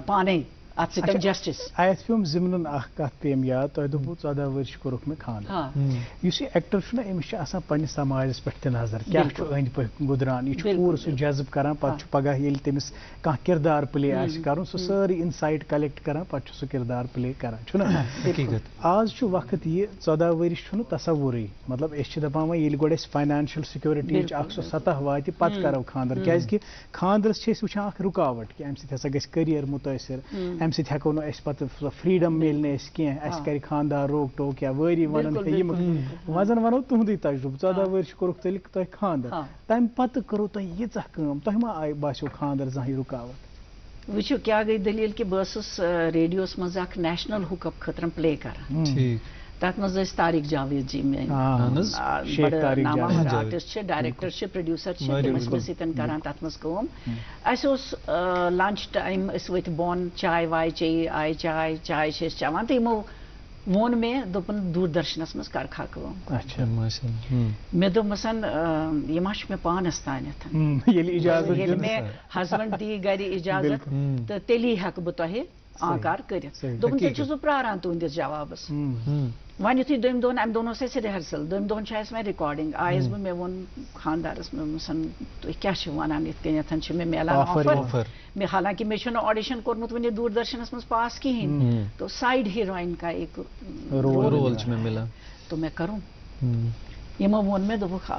پانے اتھ سۭتۍ جسٹس آیس پیوم ضمنن اکھ کتھ پیٚم یاد تۄہہِ دوٚپوٕ 14 ؤرِش کوٚرُکھ مےٚ خانٛدر یُس یہِ ایٚکٹر چھُنہ أمِس چھِ آسان پننِس سماجس پٮ۪ٹھ تہِ نظر کیٛاہ چھُ أنٛدۍ پٔکۍ گُدران یہِ چھُ پوٗرٕ سُہ جذب کران پتہٕ چھُ پگاہ ییٚلہِ تٔمِس کانٛہہ کِردار پلے آسہِ کرُن سُہ سٲرٕے اِنسایٹ کلیکٹ کران پتہٕ چھُ سُہ کِردار پلے کران چھُنہ آز چھُ وقت یہِ 14 ؤرِش چھُنہٕ تصورٕے مطلب أسۍ چھِ دپان وۄنۍ ییٚلہِ گۄڈٕ اَسہِ فاینانشل سِکیورٹیٖچ اکھ سُہ سطح واتہِ پتہٕ کرو خانٛدر کیٛازِ کہِ خانٛدرس چھِ أسۍ وٕچھان اکھ رُکاوٹ کہِ امہِ سۭتۍ ہسا گژھِ کٔریَر مُتٲثر امہِ سۭتۍ ہٮ۪کو نہٕ أسۍ پتہٕ سۄ فریٖڈم میلہِ نہٕ اَسہِ کینٛہہ اَسہِ کرِ خانٛدار روک ٹوک یا وٲری ونان یِم وۄنۍ زن ونو تُہُنٛدُے تجرُبہٕ 14 ؤرِش کوٚرُکھ تیٚلہِ تۄہہِ خانٛدر تمہِ پتہٕ کٔرٕو تۄہہِ ییٖژاہ کٲم تۄہہِ ما باسیو خانٛدر زانٛہہ رُکاوٹ وٕچھِو کیٛاہ گٔے دٔلیٖل کہِ بہٕ ٲسٕس ریڈیوس منٛز اکھ نیشنل ہُک اپ خٲطرٕ پلے کران تتھ منٛز ٲسۍ طارق جاوید جی میٲنۍ بڑٕ نامور آرٹسٹ چھِ ڈایریکٹر چھِ پروڈیوسر چھِ تِم ٲسۍ مےٚ سۭتۍ کران تتھ منٛز کٲم اسہِ اوس لنچ ٹایم أسۍ ؤتھۍ بۄن چاے واے چیٚیہِ آیہِ چاے چھِ أسۍ چٮ۪وان تہٕ یِمو ووٚن مےٚ دوٚپُن دوٗردرشنس منٛز کرکھا کٲم مےٚ دوٚپمَس یہِ ما چھُ مےٚ پانس تانٮ۪تھ ییٚلہِ مےٚ ہسبنٛڈ دِیہِ گرِ اِجازت تہٕ تیٚلی ہٮ۪کہٕ بہٕ تۄہہِ آنکار کٔرِتھ دوٚپُن تیٚلہِ چھُس بہٕ پراران تُہنٛدِس جوابس وۄنۍ یُتھُے دوٚیمہِ دۄہن امہِ دۄہن اوس اَسہِ رِہرسل دوٚیمہِ دۄہن چھِ اَسہِ وۄنۍ رِکاڈِنگ آیس بہٕ مےٚ ووٚن خانٛدارس مےٚ دوٚپمَس تُہۍ کیٛاہ چھِو وَنان یِتھ کٔنٮ۪تھ چھِ مےٚ میلان آفر مےٚ حالانکہِ مےٚ چھُنہٕ آڈِشن کوٚرمُت وُنہِ دوٗردرشنس منٛز پاس کِہینۍ تو سایڈ ہیٖروین کا ایک رول تو مےٚ کَرُن یِمو ووٚن مےٚ دوٚپُکھ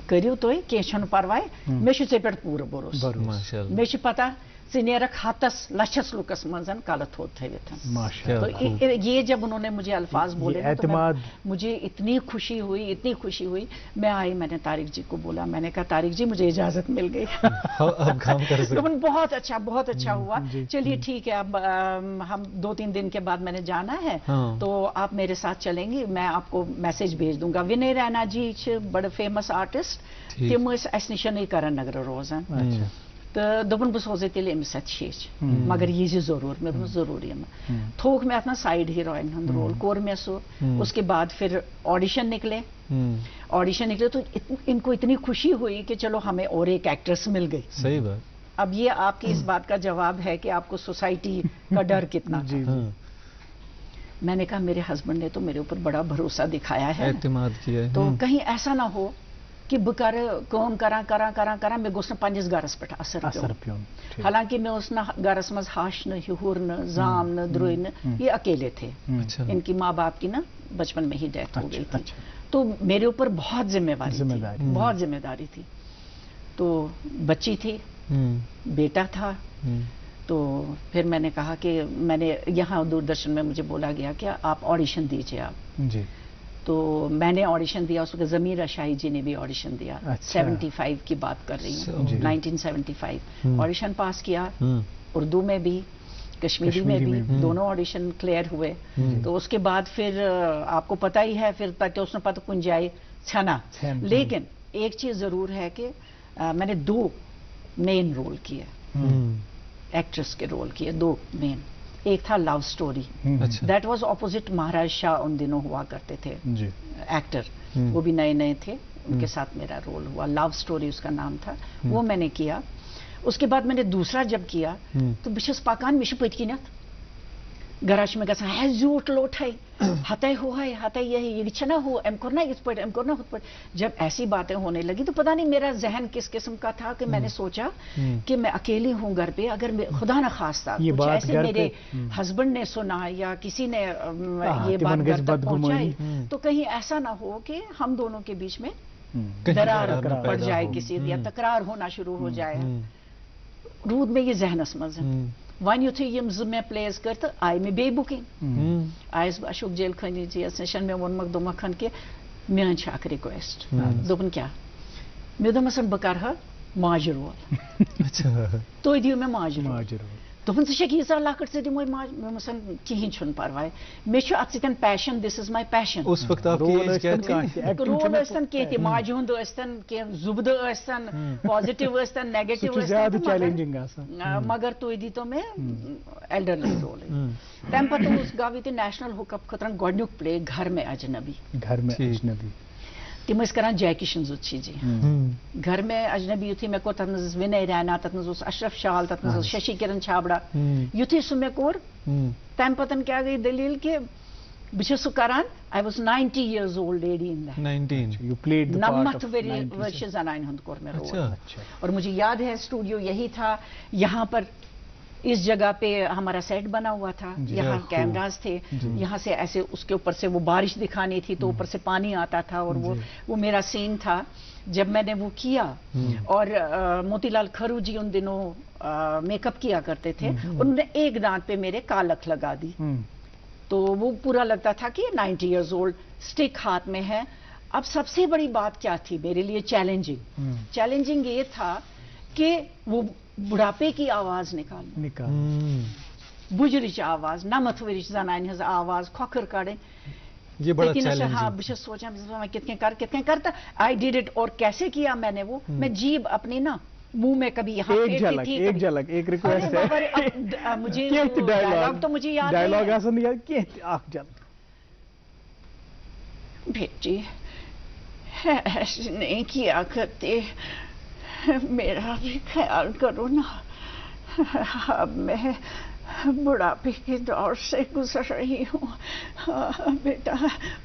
کٔرِو تُہۍ کینٛہہ چھُنہٕ پرواے مےٚ چھُ ژےٚ پٮ۪ٹھ پوٗرٕ بروسہٕ مےٚ چھِ پتہ ژٕ نیرکھ ہتس لچھس لُکس منٛز کلہٕ تھوٚد تھٲوِتھ یہ جب انہوں نے مجھے الفاظ بولے مجھے اتنی خوشی ہوئی میں آئی میں نے طارق جی کو بولا میں نے کہا طارق جی مجھے اجازت مل گئی بہت اچھا ہوا چلیے ٹھیک ہے اب ہم 2-3 دن کے بعد میں نے جانا ہے تو آپ میرے ساتھ چلیں گی میں آپ کو میسج بھیج دوں گا ونے رینا جی بڑے فیمس آرٹسٹ تم اَسہِ نِشَنٕے کرن نگر روزان تو دوپن بہ سوزے تیل أمس سۭتۍ شیچ مگر یہِ زِ ضروٗر مےٚ دوٚپمَس ضروٗر یِمہٕ تھوٚوُکھ مےٚ اَتھ منٛز سایڈ ہیٖرویِن ہُنٛد رول کوٚر مےٚ سُہ اس کے بعد پھر آڈیشن نکلے تو ان کو اتنی خوشی ہوئی کہ چلو ہمیں اور ایک ایکٹریس مل گئی. صحیح بات. اب یہ آپ کی اس بات کا جواب ہے کہ آپ کو سوسائٹی کا ڈر کتنا تھا. میں نے کہا میرے ہسبینڈ نے تو میرے اوپر بڑا بھروسہ دکھایا ہے, اعتماد کیا ہے, تو کہیں ایسا نہ ہو کہ بہ کر کٲم کران مےٚ گوٚژھ نہٕ پننِس گرس پٮ۪ٹھ اثر پیوٚن. حالانکہ مےٚ اوس نہٕ گرس منٛز ہش نہٕ ہیوٗر نہٕ زام نہٕ درٛوے نہٕ, یہ اکیلے تھے. ان کی ماں باپ کی نا بچپن میں ہی ڈیتھ ہو گئی تھی, تو میرے اوپر بہت ذمہ داری تھی. تو بچی تھی, بیٹا تھا. تو پھر میں نے کہا کہ میں نے یہاں دوردرشن میں مجھے بولا گیا کہ آپ آڈیشن دیجیے آپ. تو میں نے آڈیشن دیا, اس وقت ضمیر شاہی جی نے بھی آڈیشن دیا. 75 کی بات کر رہی ہوں, 1975. آڈیشن پاس کیا, اردو میں بھی کشمیری میں بھی, دونوں آڈیشن کلیئر ہوئے. تو اس کے بعد پھر آپ کو پتہ ہی ہے پھر تک اس نے پتہ کنجائے چھنا. لیکن ایک چیز ضرور ہے کہ میں نے 2 مین رول کیے, ایکٹریس کے رول کیے 2 مین. ایک تھا لو سٹوری, دیٹ واز اپوزٹ مہاراج شاہ ان دنوں ہوا کرتے تھے ایکٹر, وہ بھی نئے تھے, ان کے ساتھ میرا رول ہوا. لو سٹوری اس کا نام تھا, وہ میں نے کیا. اس کے بعد میں نے دوسرا جب کیا تو بہ چھس پکان مے چھ پٔتۍ کِنیتھ گراج میں گژھان ہے زیوٗٹھ لوٹ ہے ہتے ہو ہے ہتے یہ چھنا ہو ام کور نا یِتھ پٲٹھۍ ام کور نا ہُتھ پٲٹھۍ. جب ایسی باتیں ہونے لگی تو پتہ نہیں میرا ذہن کس قسم کا تھا کہ میں نے سوچا کہ میں اکیلی ہوں گھر پہ, اگر خدا نہ خواستہ کچھ ایسے میرے ہسبینڈ نے سنا یا کسی نے یہ بات گھر تک پہنچائی تو کہیں ایسا نہ ہو کہ ہم دونوں کے بیچ میں درار پڑ جائے کسی, یا تکرار ہونا شروع ہو جائے. روٗد مےٚ یہِ ذہنس منٛز. وۄنۍ یُتھُے یِم 2 مےٚ پلیس کٔرۍ تہٕ آیہِ مےٚ بیٚیہِ بُکِنگ. آیس بہٕ اشوک جیل خٲنی جِیَس نِش, مےٚ ووٚنمَکھ دوٚپمَکھ کہِ میٛٲنۍ چھِ اکھ رِکویسٹ. دوٚپُن کیٛاہ؟ مےٚ دوٚپمَس بہٕ کَرٕ ہا ماجہِ رول, تُہۍ دِیِو مےٚ ماجہِ رول. دوٚپُن ژٕ چھَکھ ییٖژاہ لۄکٕٹ ژٕ دِموے ماجہِ. مےٚ دوٚپمَس کِہیٖنۍ چھُنہٕ پرواے, مےٚ چھُ اَتھ سۭتۍ پیشن, دِس از ماے پیشن. اس وقت آپ کی ایج کیا تھی؟ رول ٲسۍتن کینٛہہ تہِ, ماجہِ ہُنٛد ٲسۍتن, کینٛہہ زُبدٕ ٲسۍتن, پازِٹِو ٲسۍتن, نیگیٹِو ٲسۍتن, مگر تُہۍ دیٖتو مےٚ ایلڈرلی رول. تَمہِ پتہٕ گوٚو ییٚتہِ نیشنل ہُک اپ خٲطرٕ گۄڈنیُک پلے گھر میں اجنبی. تم ٲسۍ کران جیکی شنزوتشی جی. گھر میں اجنبی یُتھُے مےٚ کوٚر تتھ منٛز ٲس وِنَے رینا, تتھ منٛز اوس اشرف شال, تتھ منٛز اوس ششی کرن چھابڑا. یُتھُے سُہ مےٚ کوٚر تمہِ پتہٕ کیٛاہ گٔے دٔلیٖل کہِ بہٕ چھَس سُہ کران. آی was 90 years old lady in that. 90 ؤرشہِ زنانہِ ہُنٛد کوٚر مےٚ رول. اور مجھے یاد ہے اسٹوڈیو یہی تھا, یہاں پر اس جگہ پہ ہمارا سیٹ بنا ہوا تھا, یہاں کیمراز تھے, یہاں سے ایسے اس کے اوپر سے وہ بارش دکھانی تھی تو اوپر سے پانی آتا تھا, اور وہ میرا سین تھا. جب میں نے وہ کیا, اور موتی لال کھرو جی ان دنوں میک اپ کیا کرتے تھے, انہوں نے ایک دانت پہ میرے کالک لگا دی, تو وہ پورا لگتا تھا کہ 90 years old, اسٹک ہاتھ میں ہے. اب سب سے بڑی بات کیا تھی میرے لیے چیلنجنگ یہ تھا کہ وہ بڑھاپے کی آواز نکال بجرچ آواز, 90 ؤرِش زنانہِ ہٕنٛز آواز, کھۄکھر کڑٕنۍ. یہ بڑا چیلنج. ہاں بہٕ چھَس سوچان کتنے کر تو آئی ڈیڈ اٹ. اور کیسے کیا میں نے وہ, میں جیب اپنی نا منہ میں کبھی یہاں ایک جھلک ایک ریکویسٹ ہے مجھے ڈائلاگ تو مجھے یاد ہے. بیٹی ایسے نہیں کیا کرتے, میرا بھی خیال کرو نا, اب میں بڑھاپے کے دور سے گزر رہی ہوں. بیٹا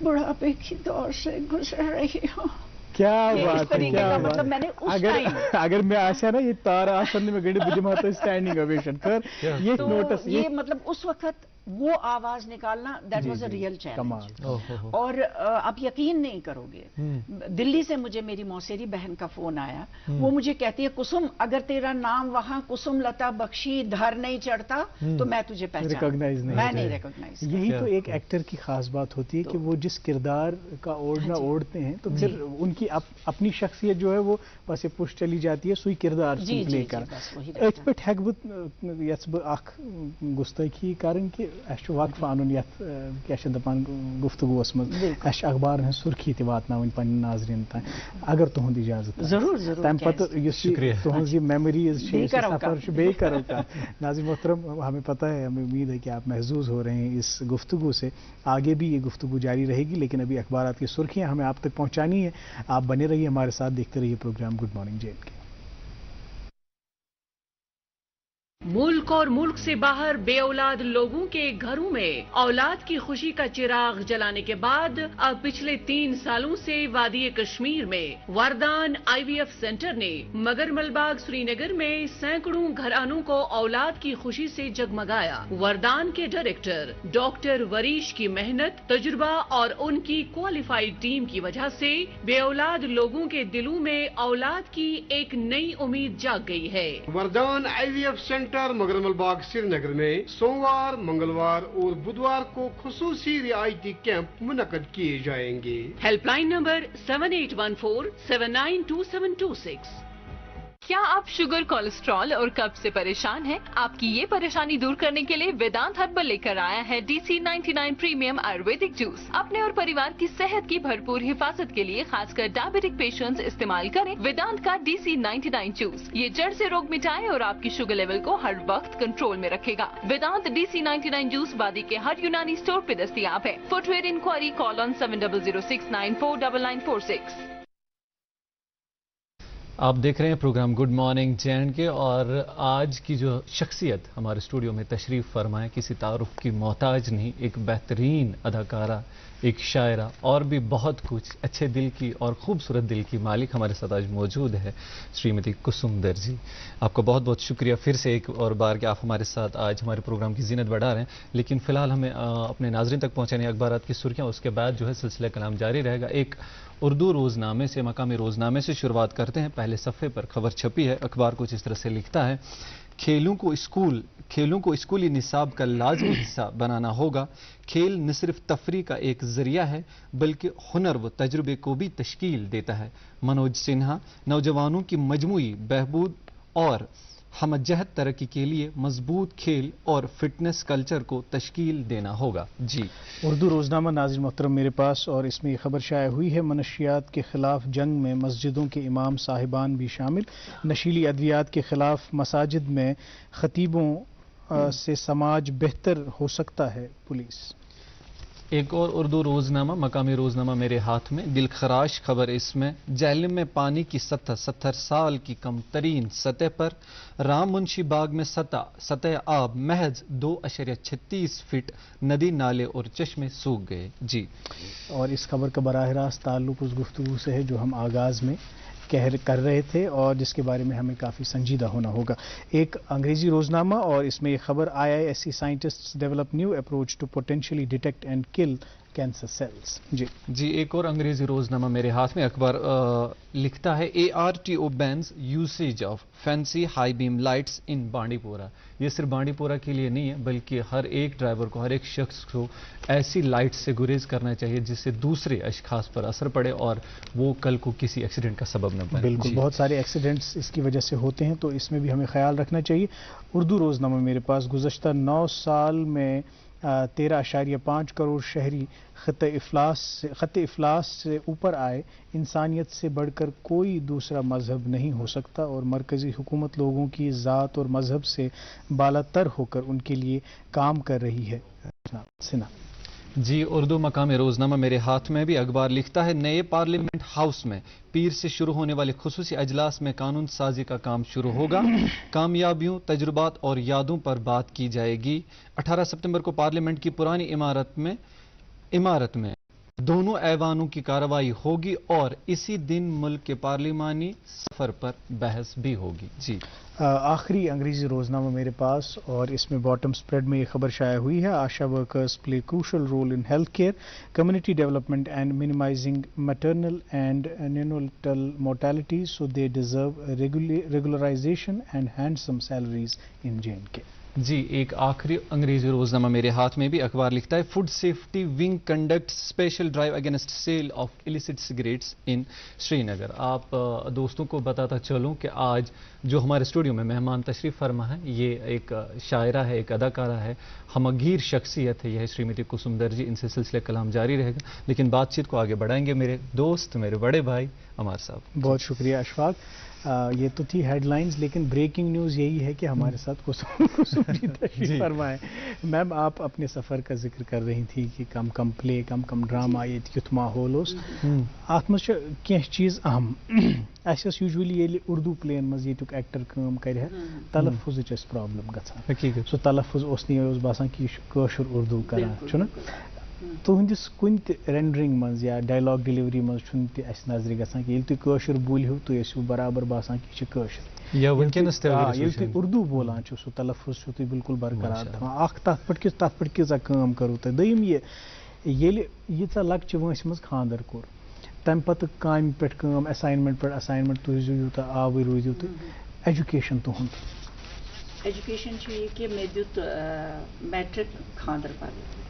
بڑھاپے کی دور سے گزر رہی ہوں. کیا بات ہے, مطلب میں نے اگر میں آسا نا یہ تار آسن میں گڑی بجے ماتا اسٹینڈنگ اویشن کر یہ نوٹس, یہ مطلب اس وقت وہ آواز نکالنا that was a real challenge. اور آپ یقین نہیں کرو گے, دلی سے مجھے میری موسیری بہن کا فون آیا, وہ مجھے کہتی ہے کسم اگر تیرا نام وہاں کسم لتا بخشی دھر نہیں چڑھتا تو میں تجھے ریکگنائز نہیں ریکگنائز. یہی تو ایک ایکٹر کی خاص بات ہوتی ہے کہ وہ جس کردار کا اوڑھنا اوڑھتے ہیں تو پھر ان کی اپنی شخصیت جو ہے وہ بس پش چلی جاتی ہے سوئی کردار پلے کر. ات پہ ہیک بہ یس بہ اخ گستاخی کرن کہ اس وقف ان یت کیا دپان گفتگوس مز اس اخبار ہن سرخی تہ واتناون پن ناظرین تان اگر تہند اجازت ضرور ضرور تم پتہ تہذ یہ میموریز سفر بے کرو ناظرین محترم ہمیں پتہ ہے ہمیں امید ہے کہ آپ محظوظ ہو رہے ہیں اس گفتگو سے آگے بھی یہ گفتگو جاری رہے گی لیکن ابھی اخبارات کی سرخیاں ہمیں آپ تک پہنچانی ہے آپ بنے رہیے ہمارے ساتھ دیکھتے رہیے پروگرام گڈ مارننگ JNK ملک اور ملک سے باہر بے اولاد لوگوں کے گھروں میں اولاد کی خوشی کا چراغ جلانے کے بعد اب پچھلے 3 سالوں سے وادی کشمیر میں وردان IVF سینٹر نے مگرمل باغ سری نگر میں سینکڑوں گھرانوں کو اولاد کی خوشی سے جگمگایا. وردان کے ڈائریکٹر ڈاکٹر وریش کی محنت تجربہ اور ان کی کوالیفائڈ ٹیم کی وجہ سے بے اولاد لوگوں کے دلوں میں اولاد کی ایک نئی امید جاگ گئی ہے. وردان IVF سینٹر مگرمل باغ سری نگر میں سوموار منگلوار اور بدوار کو خصوصی رعایتی کیمپ منعقد کیے جائیں گے. Help line number 7814792726. کیا آپ شوگر کولیسٹرول اور قبض سے پریشان ہیں؟ آپ کی یہ پریشانی دور کرنے کے لیے ویدانت ہربل لے کر آیا ہے DC99 پریمیم آیورویدک جوس. اپنے اور پریوار کی صحت کی بھرپور حفاظت کے لیے خاص کر ڈائبیٹک پیشنٹس استعمال کریں ویدانت کا DC99 جوس. یہ جڑ سے روگ مٹائے اور آپ کی شوگر لیول کو ہر وقت کنٹرول میں رکھے گا. ویدانت DC99 جوس وادی کے ہر یونانی اسٹور پہ دستیاب ہے. فار ٹریڈ انکوائری کال آن 7006949946. آپ دیکھ رہے ہیں پروگرام گڈ مارننگ JNK اور آج کی جو شخصیت ہمارے اسٹوڈیو میں تشریف فرمائے کسی تعارف کی محتاج نہیں، ایک بہترین اداکارہ، ایک شاعرہ اور بھی بہت کچھ، اچھے دل کی اور خوبصورت دل کی مالک ہمارے ساتھ آج موجود ہے شریمتی کسم در جی. آپ کا بہت بہت شکریہ پھر سے ایک اور بار کہ آپ ہمارے ساتھ آج ہمارے پروگرام کی زینت بڑھا رہے ہیں. لیکن فی الحال ہمیں اپنے ناظرین تک پہنچانے اخبارات کی سرخیاں، اس کے بعد جو ہے سلسلہ کلام جاری رہے گا. ایک اردو روزنامے سے، مقامی روزنامے سے شروعات کرتے ہیں. پہلے صفحے پر خبر چھپی ہے. اخبار کچھ اس طرح سے لکھتا ہے، کھیلوں کو اسکولی نصاب کا لازمی حصہ بنانا ہوگا. کھیل نہ صرف تفریح کا ایک ذریعہ ہے بلکہ ہنر و تجربے کو بھی تشکیل دیتا ہے. منوج سنہا. نوجوانوں کی مجموعی بہبود اور ہم جہت ترقی کے لیے مضبوط کھیل اور فٹنس کلچر کو تشکیل دینا ہوگا. جی اردو روزنامہ ناظرین محترم میرے پاس، اور اس میں یہ خبر شائع ہوئی ہے، منشیات کے خلاف جنگ میں مسجدوں کے امام صاحبان بھی شامل. نشیلی ادویات کے خلاف مساجد میں خطیبوں سے سماج بہتر ہو سکتا ہے. پولیس. ایک اور اردو روزنامہ، مقامی روزنامہ میرے ہاتھ میں، دلخراش خبر اس میں، جہلم میں پانی کی سطح 70 سال کی کم ترین سطح پر. رام منشی باغ میں سطح آب محض 2.36 فٹ. ندی، نالے اور چشمے سوکھ گئے. جی اور اس خبر کا براہ راست تعلق اس گفتگو سے ہے جو ہم آغاز میں کر رہے تھے اور جس کے بارے میں ہمیں کافی سنجیدہ ہونا ہوگا. ایک انگریزی روزنامہ اور اس میں یہ خبر IISc scientist develop new approach to potentially detect and kill cancer cells. جی ایک اور انگریزی روزنامہ میرے ہاتھ میں. اخبار لکھتا ہے ARTO bans usage of fancy high beam lights in Bandipora پورہ. یہ صرف بانڈی پورہ کے لیے نہیں ہے بلکہ ہر ایک ڈرائیور کو، ہر ایک شخص کو ایسی لائٹ سے گریز کرنا چاہیے جس سے دوسرے اشخاص پر اثر پڑے اور وہ کل کو کسی ایکسیڈنٹ کا سبب نہ بنے. بالکل بہت سارے ایکسیڈنٹس اس کی وجہ سے ہوتے ہیں تو اس میں بھی ہمیں خیال رکھنا چاہیے. اردو روزنامہ میرے پاس، گزشتہ 9 سال میں 13.5 کروڑ شہری خط افلاس سے اوپر آئے. انسانیت سے بڑھ کر کوئی دوسرا مذہب نہیں ہو سکتا اور مرکزی حکومت لوگوں کی ذات اور مذہب سے بالاتر ہو کر ان کے لیے کام کر رہی ہے. سنا. جی اردو مقامی روزنامہ میرے ہاتھ میں بھی. اخبار لکھتا ہے، نئے پارلیمنٹ ہاؤس میں پیر سے شروع ہونے والے خصوصی اجلاس میں قانون سازی کا کام شروع ہوگا. کامیابیوں، تجربات اور یادوں پر بات کی جائے گی. 18 ستمبر کو پارلیمنٹ کی پرانی عمارت میں دونوں ایوانوں کی کارروائی ہوگی اور اسی دن ملک کے پارلیمانی سفر پر بحث بھی ہوگی. جی آخری انگریزی روزنامہ میرے پاس اور اس میں باٹم سپریڈ میں یہ خبر شائع ہوئی ہے، Asha workers play crucial role in health care, community development and minimising maternal and neonatal mortality, so they deserve regularisation and handsome salaries in JNK. جی ایک آخری انگریزی روزنامہ میرے ہاتھ میں بھی اخبار لکھتا ہے food safety wing conduct special drive against sale of illicit cigarettes in Srinagar. آپ دوستوں کو بتاتا چلوں کہ آج جو ہمارے اسٹوڈیو میں مہمان تشریف فرما ہے یہ ایک شاعرہ ہے, ایک اداکارہ ہے, ہمگیر شخصیت ہے, یہ ہے شریمتی کسم درجی. ان سے سلسلہ کلام جاری رہے گا لیکن بات چیت کو آگے بڑھائیں گے میرے دوست, میرے بڑے بھائی عمار صاحب. بہت شکریہ اشفاق. یہ تو تھی ہیڈ لائنز, لیکن بریکنگ نیوز یہی ہے کہ ہمارے ساتھ کسم تشریف فرما ہے. میم آپ اپنے سفر کا ذکر کر رہی تھی کہ کم کم پلے, کم کم ڈرامہ, یہ یتھ ماحول اس ات مز کی چیز اہم. اس یوجولی ییٚلہِ اردو پلین مز ییٚتیُک ایکٹر کٲم کرِ تلفظٕچ ٲس پرابلم گژھان. سُہ تلفظ اوس نہٕ, یہِ اوس باسان کہ یہ کٲشُر اردو کران چھُنہ. تہندس کن تہ رینڈرنگ مز یا ڈائلاگ ڈیلیوری مز چھُنہٕ تہِ اسہِ نظرِ گژھان کہ ییٚلہِ تُہۍ کٲشُر بوٗلِو تُہۍ ٲسِو برابر باسان کہ یہ چھُ کٲشُر. ییٚلہِ تُہۍ اردو بولان چھِو سُہ تلفظ چھُو تُہۍ بالکل برقرار تھاوان. اکھ تتھ پٮ۪ٹھ کۭژاہ کٲم کٔرٕو تۄہہِ. دوٚیِم ییٚلہِ ییٖژاہ لۄکچہِ وٲنٛسہِ منٛز خانٛدر کوٚر تمہِ پتہٕ کامہِ پٮ۪ٹھ کٲم, اساینمنٹ پٮ۪ٹھ اساینمنٹ, تُہۍ روٗزِو یوٗتاہ آوٕرۍ روٗزِو تہٕ ایجوکیشن تُہُنٛد. ایجوکیشن چھُ یہِ کہِ مےٚ دیُت میٹرک خانٛدر پتہٕ.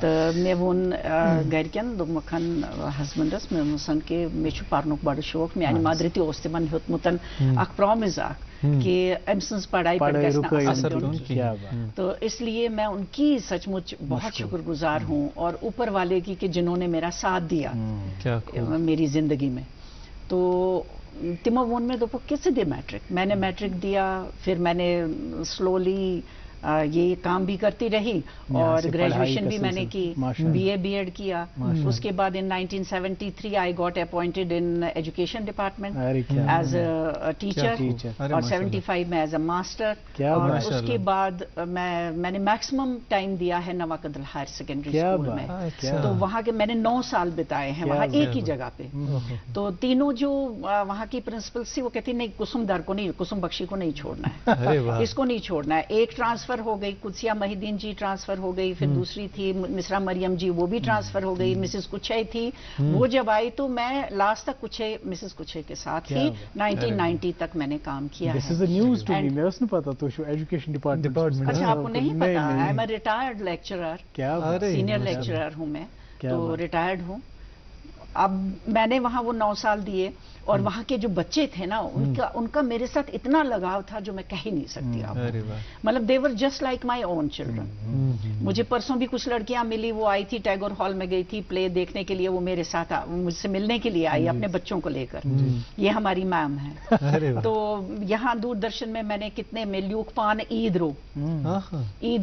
تہٕ مےٚ ووٚن گرِکٮ۪ن دوٚپمَکھن ہسبنڈس مےٚ ووٚنمَسن کہِ مےٚ چھُ پرنُک بڑٕ شوق. میانہِ مدرِ تہِ اوس تِمن ہیوٚتمُت اکھ پرامِس اکھ کہ أمۍ سٕنٛز پڑھائی پٮ۪ٹھ گژھِ نہٕ اثر پیوٚن. تو اس لیے میں ان کی سچ مچ بہت شکر گزار ہوں اور اوپر والے کی کہ جنہوں نے میرا ساتھ دیا میری زندگی میں. تو تمو وون میں دوپک کس دے میٹرک. میں نے میٹرک دیا, پھر میں نے سلولی یہ کام بھی کرتی رہی اور گریجویشن بھی میں نے کی, بی اے بی ایڈ کیا. اس کے بعد ان 1973 I got appointed in education department as a teacher اور 75 میں ایز اے ماسٹر. اور اس کے بعد میں نے میکسیمم ٹائم دیا ہے نواکدل ہائر سیکنڈری اسکول میں. تو وہاں کے میں نے 9 سال بتائے ہیں وہاں ایک ہی جگہ پہ. تو تینوں جو وہاں کی پرنسپل تھی وہ کہتی نہیں کسم در کو نہیں, کسم بخشی کو نہیں چھوڑنا ہے, اس کو نہیں چھوڑنا ہے. ایک ٹرانسفر ہو گئی, قدسیہ محدین جی ٹرانسفر ہو گئی, پھر دوسری تھی مصرا مریم جی وہ بھی ٹرانسفر ہو گئی, مسز کچھے تھی وہ جب آئی تو میں لاسٹ تک کچھے مسز کچھے کے ساتھ تھی. 1990 تک میں نے کام کیا ہے. اچھا آپ کو نہیں پتا, I am a retired lecturer, senior lecturer ہوں میں, تو ریٹائرڈ ہوں. اب میں نے وہاں وہ 9 سال دیے اور وہاں کے جو بچے تھے نا ان کا میرے ساتھ اتنا لگاؤ تھا جو میں کہہ ہی نہیں سکتی آپ. مطلب they were just like my own children. مجھے پرسوں بھی کچھ لڑکیاں ملی, وہ آئی تھی ٹیگور ہال میں گئی تھی پلے دیکھنے کے لیے, وہ میرے ساتھ مجھ سے ملنے کے لیے آئی اپنے بچوں کو لے کر. یہ ہماری میم ہے. تو یہاں دوردرشن میں نے کتنے میں لیوک پان عید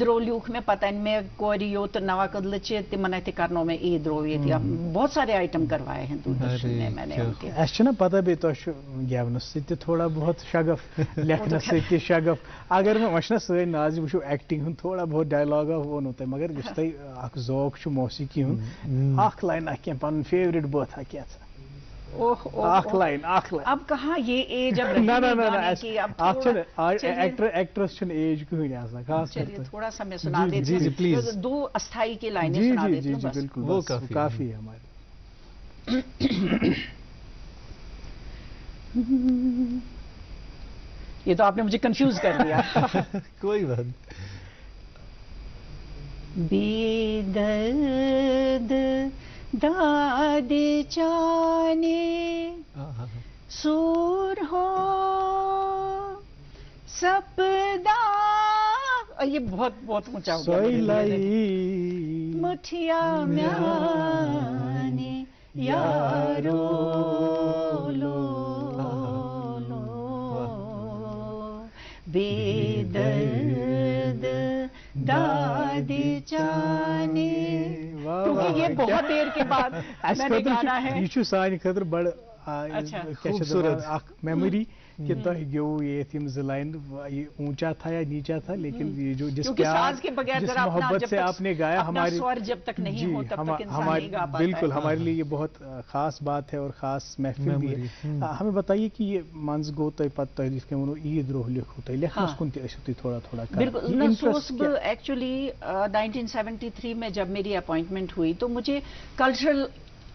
رو لیوک میں پتہ میں کوری یوت نواکدل چے تمن اتھ کرنو میں عید رو یہ تھی. بہت سارے آئٹم کروائے ہیں دوردرشن میں نے ان کے. پتہ بیٚیہِ تۄہہِ چھُ گٮ۪ونَس سۭتۍ تہِ تھوڑا بہت شگف, لیکھنَس سۭتۍ تہِ شگف. اگر مےٚ وۄنۍ چھُنہ سٲنۍ ناظرین وٕچھو ایکٹنگ ہُنٛد تھوڑا بہت ڈایلاگا ووٚنوٕ تۄہہِ, مگر یُس تۄہہِ اکھ ذوق چھُ موسیٖقی ہُنٛد, اکھ لاینا کینٛہہ پنُن فیورٹ بٲتھا کینٛژھا, اکھ لائن. اب کہاں یہ ایج اب ایکٹرس چھُنہٕ ایج کٕہٕنۍ آسان خاص کر. تھوڑا سا میں سنا دیتی ہوں 2 استھائی کی لائنیں سنا دیتی ہوں بس. بالکل وہ کافی ہے ہمارے. یہ تو آپ نے مجھے کنفیوز کر دیا. کوئی بات. بی درد داد جانے سور ہو سپدا, یہ بہت بہت اونچا ہو گیا. مٹھیا میانے یارو لو بے درد داد جانے. کیونکہ یہ بہت دیر کے بعد میں نے گانا ہے. یہ سانہ خاطر بڑ خوبصورت اخ میموری کہ تہ گیو یہ 2 لائن, یہ اونچا تھا یا نیچا تھا, لیکن یہ جو جس پیار جس محبت سے آپ نے گایا ہماری جب تک نہیں ہو تب تک انسان نہیں گا پاتا. بالکل ہمارے لیے یہ بہت خاص بات ہے اور خاص محفل بھی ہے. ہمیں بتائیے کہ یہ منز گو تہ پتہ تہ یِتھ کٔنۍ ووٚنوٕ عید روح لکھو تہ لیکھنس کُن تہ ٲسِو تُہۍ تھوڑا تھوڑا. بالکل سوس بہٕ ایکچولی 1973 میں جب میری اپوائنٹمنٹ ہوئی تو مجھے کلچرل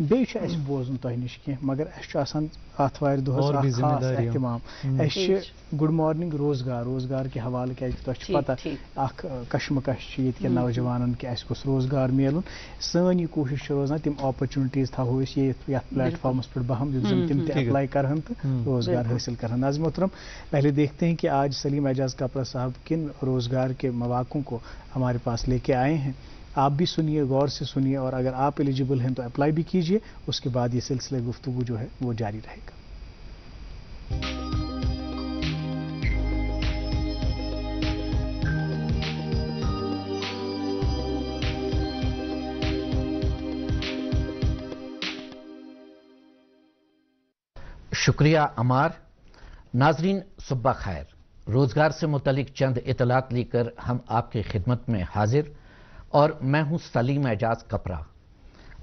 بیٚیہِ چھُ اَسہِ بوزُن تۄہہِ نِش کینٛہہ مگر اَسہِ چھُ آسان آتھوارِ دۄہس اکھ خاص احتمام اَسہِ چھِ گُڈ مارنِنٛگ روزگار کہِ حوالہٕ کیازِ تۄہہِ چھُ پتہ اکھ کشمکش چھِ ییٚتہِ کٮ۪ن نوجوانن کہِ اَسہِ گوٚژھ روزگار میلُن سٲنۍ یہِ کوٗشِش چھِ روزان تِم آپرچُنِٹیٖز تھاوو أسۍ یتھ پلیٹ فارمس پٮ۪ٹھ بہم یُتھ زن تِم تہِ اپلائی کرہن تہٕ روزگار حٲصل کرہن. ناظرین محترم پہلے دیکھتے ہیں کہ آج سلیم اعجاز کپرا صاحب کن روزگار کے مواقعوں کو ہمارے پاس لے کے آئے ہیں. آپ بھی سنیے, غور سے سنیے, اور اگر آپ ایلیجیبل ہیں تو اپلائی بھی کیجیے. اس کے بعد یہ سلسلہ گفتگو جو ہے وہ جاری رہے گا. شکریہ عمار. ناظرین صبح خیر. روزگار سے متعلق چند اطلاعات لے کر ہم آپ کی خدمت میں حاضر, اور میں ہوں سلیم اعجاز کپرا.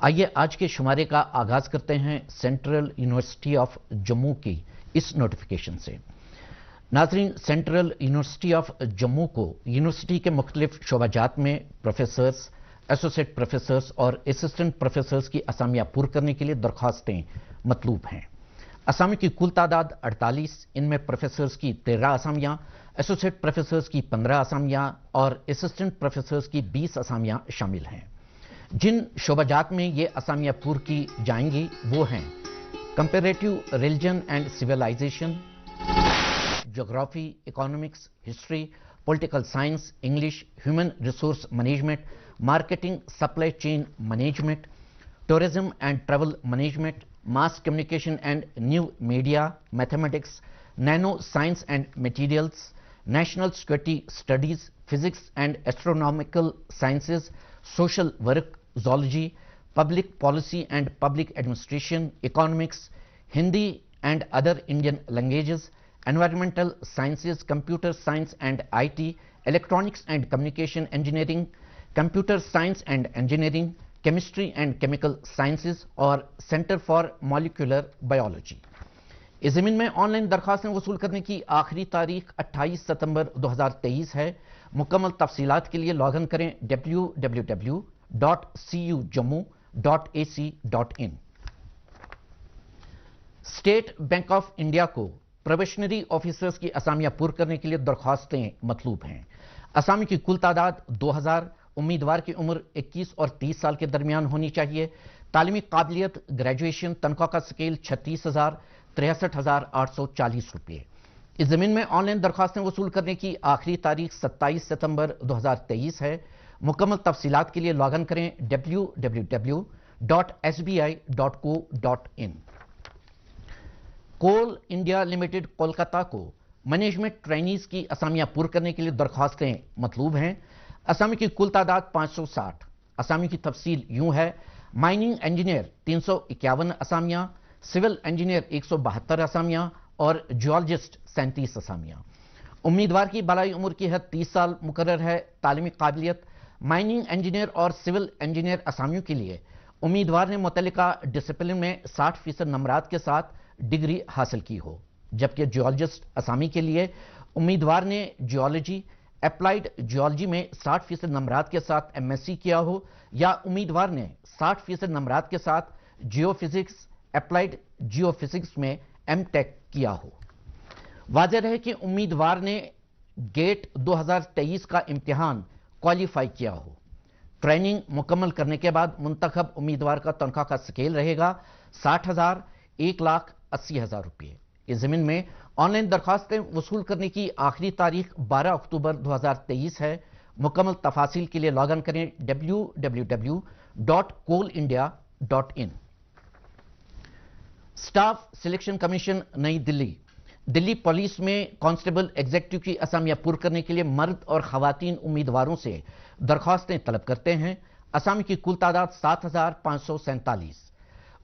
آئیے آج کے شمارے کا آغاز کرتے ہیں سینٹرل یونیورسٹی آف جموں کی اس نوٹیفیکیشن سے. ناظرین, سینٹرل یونیورسٹی آف جموں کو یونیورسٹی کے مختلف شعبہ جات میں پروفیسرز, ایسوسیٹ پروفیسرز اور اسسٹنٹ پروفیسرز کی اسامیاں پور کرنے کے لیے درخواستیں مطلوب ہیں. اسامی کی کل تعداد 48, ان میں پروفیسرز کی 13 اسامیاں, ایسوسیٹ پروفیسرز کی 15 اسامیاں اور اسسٹنٹ پروفیسرز کی 20 اسامیاں شامل ہیں. جن شعبہ جات میں یہ اسامیاں پور کی جائیں گی وہ ہیں کمپیریٹیو ریلیجن اینڈ سویلائزیشن, جغرافی, economics, history, political science, English, human resource management, marketing supply chain management, tourism and travel management, mass communication and new media, mathematics, nano science and materials, national security studies, physics and astronomical sciences, social work, zoology, public policy and public administration, economics, Hindi and other Indian languages, environmental sciences, computer science and IT, electronics and communication engineering, computer science and engineering, chemistry and chemical sciences اور centre for molecular biology. اس زمین میں on line درخواستیں وصول کرنے کی آخری تاریخ 28 ستمبر 2023 ہے. مکمل تفصیلات کے لیے لاگ ان کریں www.cujammu.ac.in. State bank of India کو پروبیشنری آفیسرز کی اسامیاں پور کرنے کے لیے درخواستیں مطلوب ہیں. اسامی کی کل تعداد 2000, امیدوار کی عمر 21 اور 30 سال کے درمیان ہونی چاہیے. تعلیمی قابلیت گریجویشن. تنخواہ کا سکیل 36,000 63,840 روپے. اس زمین میں آن لائن درخواستیں وصول کرنے کی آخری تاریخ 27 ستمبر 2023 ہے. مکمل تفصیلات کے لیے لاگ ان کریں www.sbi.co.in. کول انڈیا لمیٹڈ کولکاتہ کو مینجمنٹ ٹرینیز کی اسامیاں پور کرنے کے لیے درخواستیں مطلوب ہیں. اسامی کی کل تعداد 560. اسامی کی تفصیل یوں ہے: مائننگ انجینئر 351 اسامیاں, سول انجینئر 172 اسامیاں اور جیولوجسٹ 37 اسامیاں. امیدوار کی بالائی عمر کی حد 30 سال مقرر ہے. تعلیمی قابلیت مائننگ انجینئر اور سول انجینئر اسامیوں کے لیے امیدوار نے متعلقہ ڈسپلن میں 60% نمبرات کے ساتھ ڈگری حاصل کی ہو, جبکہ جیولوجسٹ اسامی کے لیے امیدوار نے جیولوجی, اپلائیڈ جیولوجی میں 60% نمبرات کے ساتھ ایم ایس سی کیا ہو, یا امیدوار نے 60% نمبرات کے ساتھ geo physics, applied geo physics میں ایم ٹیک کیا ہو. واضح رہے کہ امیدوار نے گیٹ 2023 کا امتحان کوالیفائی کیا ہو. ٹریننگ مکمل کرنے کے بعد منتخب امیدوار کا تنخواہ کا سکیل رہے گا 60,000 1,80,000 روپے. اس زمین میں آن لائن درخواستیں وصول کرنے کی آخری تاریخ 12 اکتوبر 2023 ہے. مکمل تفاصیل کے لیے لاگ ان کریں www.coalindia.in. اسٹاف سلیکشن کمیشن نئی دلی دلی پولیس میں کانسٹیبل ایگزیکٹو کی اسامیاں پور کرنے کے لیے مرد اور خواتین امیدواروں سے درخواستیں طلب کرتے ہیں. اسامی کی کل تعداد 7,547.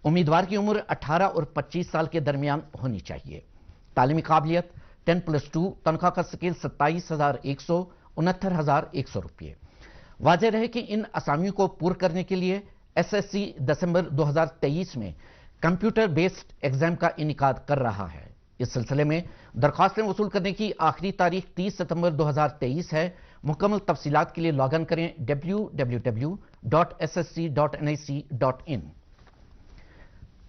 امیدوار کی عمر 18 اور 25 سال کے درمیان ہونی چاہیے. تعلیمی قابلیت 10+2. تنخواہ کا سکیل 27,100 69,100 روپے. واضح رہے کہ ان اسامیوں کو پور کرنے کے لیے SSC دسمبر 2023 میں کمپیوٹر بیسڈ ایگزام کا انعقاد کر رہا ہے. اس سلسلے میں درخواستیں وصول کرنے کی آخری تاریخ 30 ستمبر 2023 ہے. مکمل تفصیلات کے لیے لاگ ان کریں www.ssc.nic.in.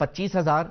25,000,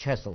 600।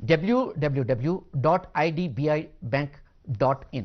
www.idbibank.in।